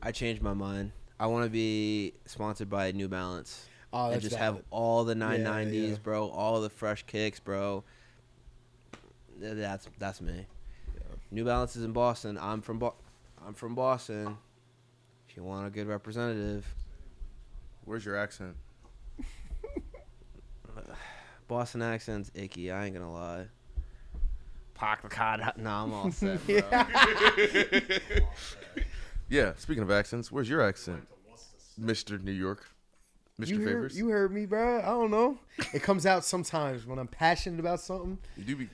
I changed my mind. I want to be sponsored by New Balance. Oh, And that's just valid. have all the 990s, yeah. bro. All the fresh kicks, bro. That's me. New Balance is in Boston. I'm from Boston. If you want a good representative, Where's your accent? Boston accent's icky. I ain't gonna lie. Park the car. Nah, I'm all set, bro. Yeah. Speaking of accents, where's your accent, Mr. New York, Mr. Favors? You heard me, bro. I don't know. It comes out sometimes when I'm passionate about something. You do be.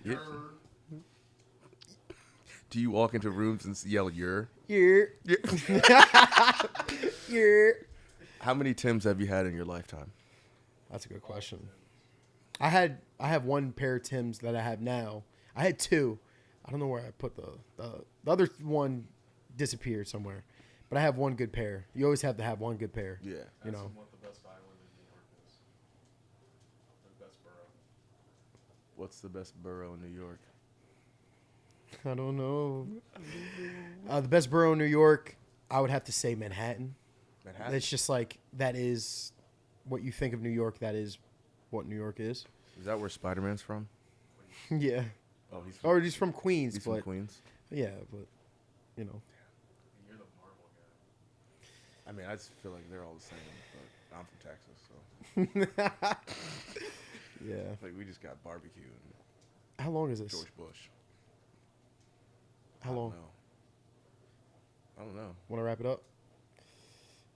Do you walk into rooms and yell "your"? Yeah. Yeah. How many Tims have you had in your lifetime? That's a good question. I have one pair of Tims that I have now. I had two. I don't know where I put the other one disappeared somewhere. But I have one good pair. You always have to have one good pair. Yeah. You know. What the best island in New York is. The best borough. What's the best borough in New York? I don't know. The best borough in New York, I would have to say Manhattan. Manhattan. It's just like that is what you think of New York. That is what New York is. Is that where Spider-Man's from? Yeah. Oh, Or he's from Queens, he's but from Queens. yeah, but you know. You're the Marvel guy. I mean, I just feel like they're all the same, but I'm from Texas, so Yeah. like we just got barbecue and How long is this? George Bush. How long? I don't know. Want to wrap it up?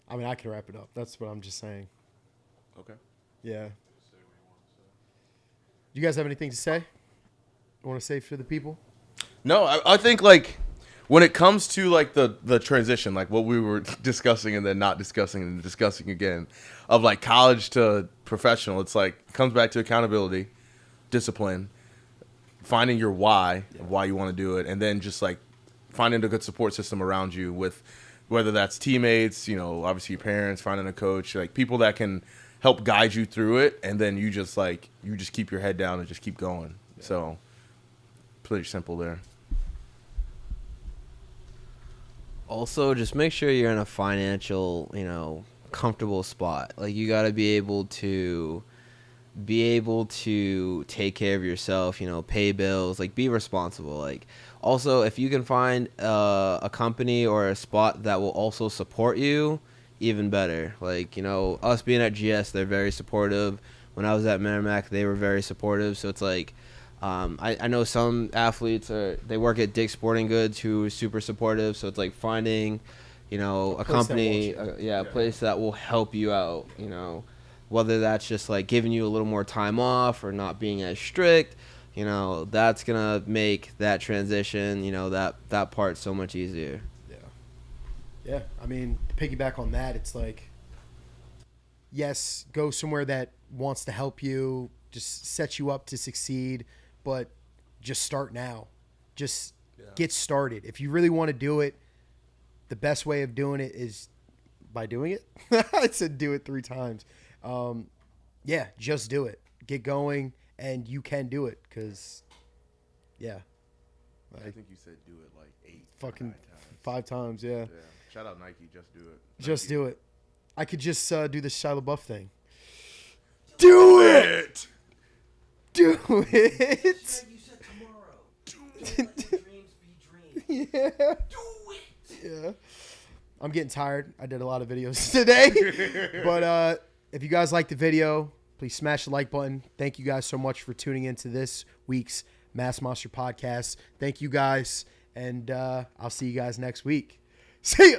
I mean, I can wrap it up. That's what I'm just saying. Okay. Yeah. Just say what you want to say. Do you guys have anything to say? Want to say for the people? No, I think like when it comes to like the transition, like what we were discussing and then not discussing and discussing again, of like college to professional, it's like it comes back to accountability, discipline, finding your why of why you want to do it, and then just like finding a good support system around you with whether that's teammates, obviously your parents, finding a coach, like people that can help guide you through it, and then you just keep your head down and just keep going. Yeah. So pretty simple there. Also, just make sure you're in a financial, comfortable spot. Like you got to be able to take care of yourself, pay bills, like be responsible. Like also, if you can find a company or a spot that will also support you, even better. Like, us being at GS, they're very supportive. When I was at Merrimack, they were very supportive. So it's like, I know some athletes they work at Dick's Sporting Goods who is super supportive. So it's like finding, a company, a place that will help you out, whether that's just like giving you a little more time off or not being as strict, that's going to make that transition, that part so much easier. Yeah. I mean, to piggyback on that, it's like, yes, go somewhere that wants to help you, just set you up to succeed, but just start now. Just get started. If you really want to do it, the best way of doing it is by doing it. I said do it 3 times. Just do it. Get going, and you can do it, because, I think you said do it like 8 fucking 5 times. 5 times, yeah. Shout out Nike, just do it. Just do it. I could just do the Shia LaBeouf thing. Do it! Do it! You said tomorrow. Do it. Let your dreams be dreams. Yeah. Do it. Yeah. I'm getting tired. I did a lot of videos today. But if you guys liked the video, please smash the like button. Thank you guys so much for tuning into this week's Mass Monster podcast. Thank you guys. And I'll see you guys next week. See ya!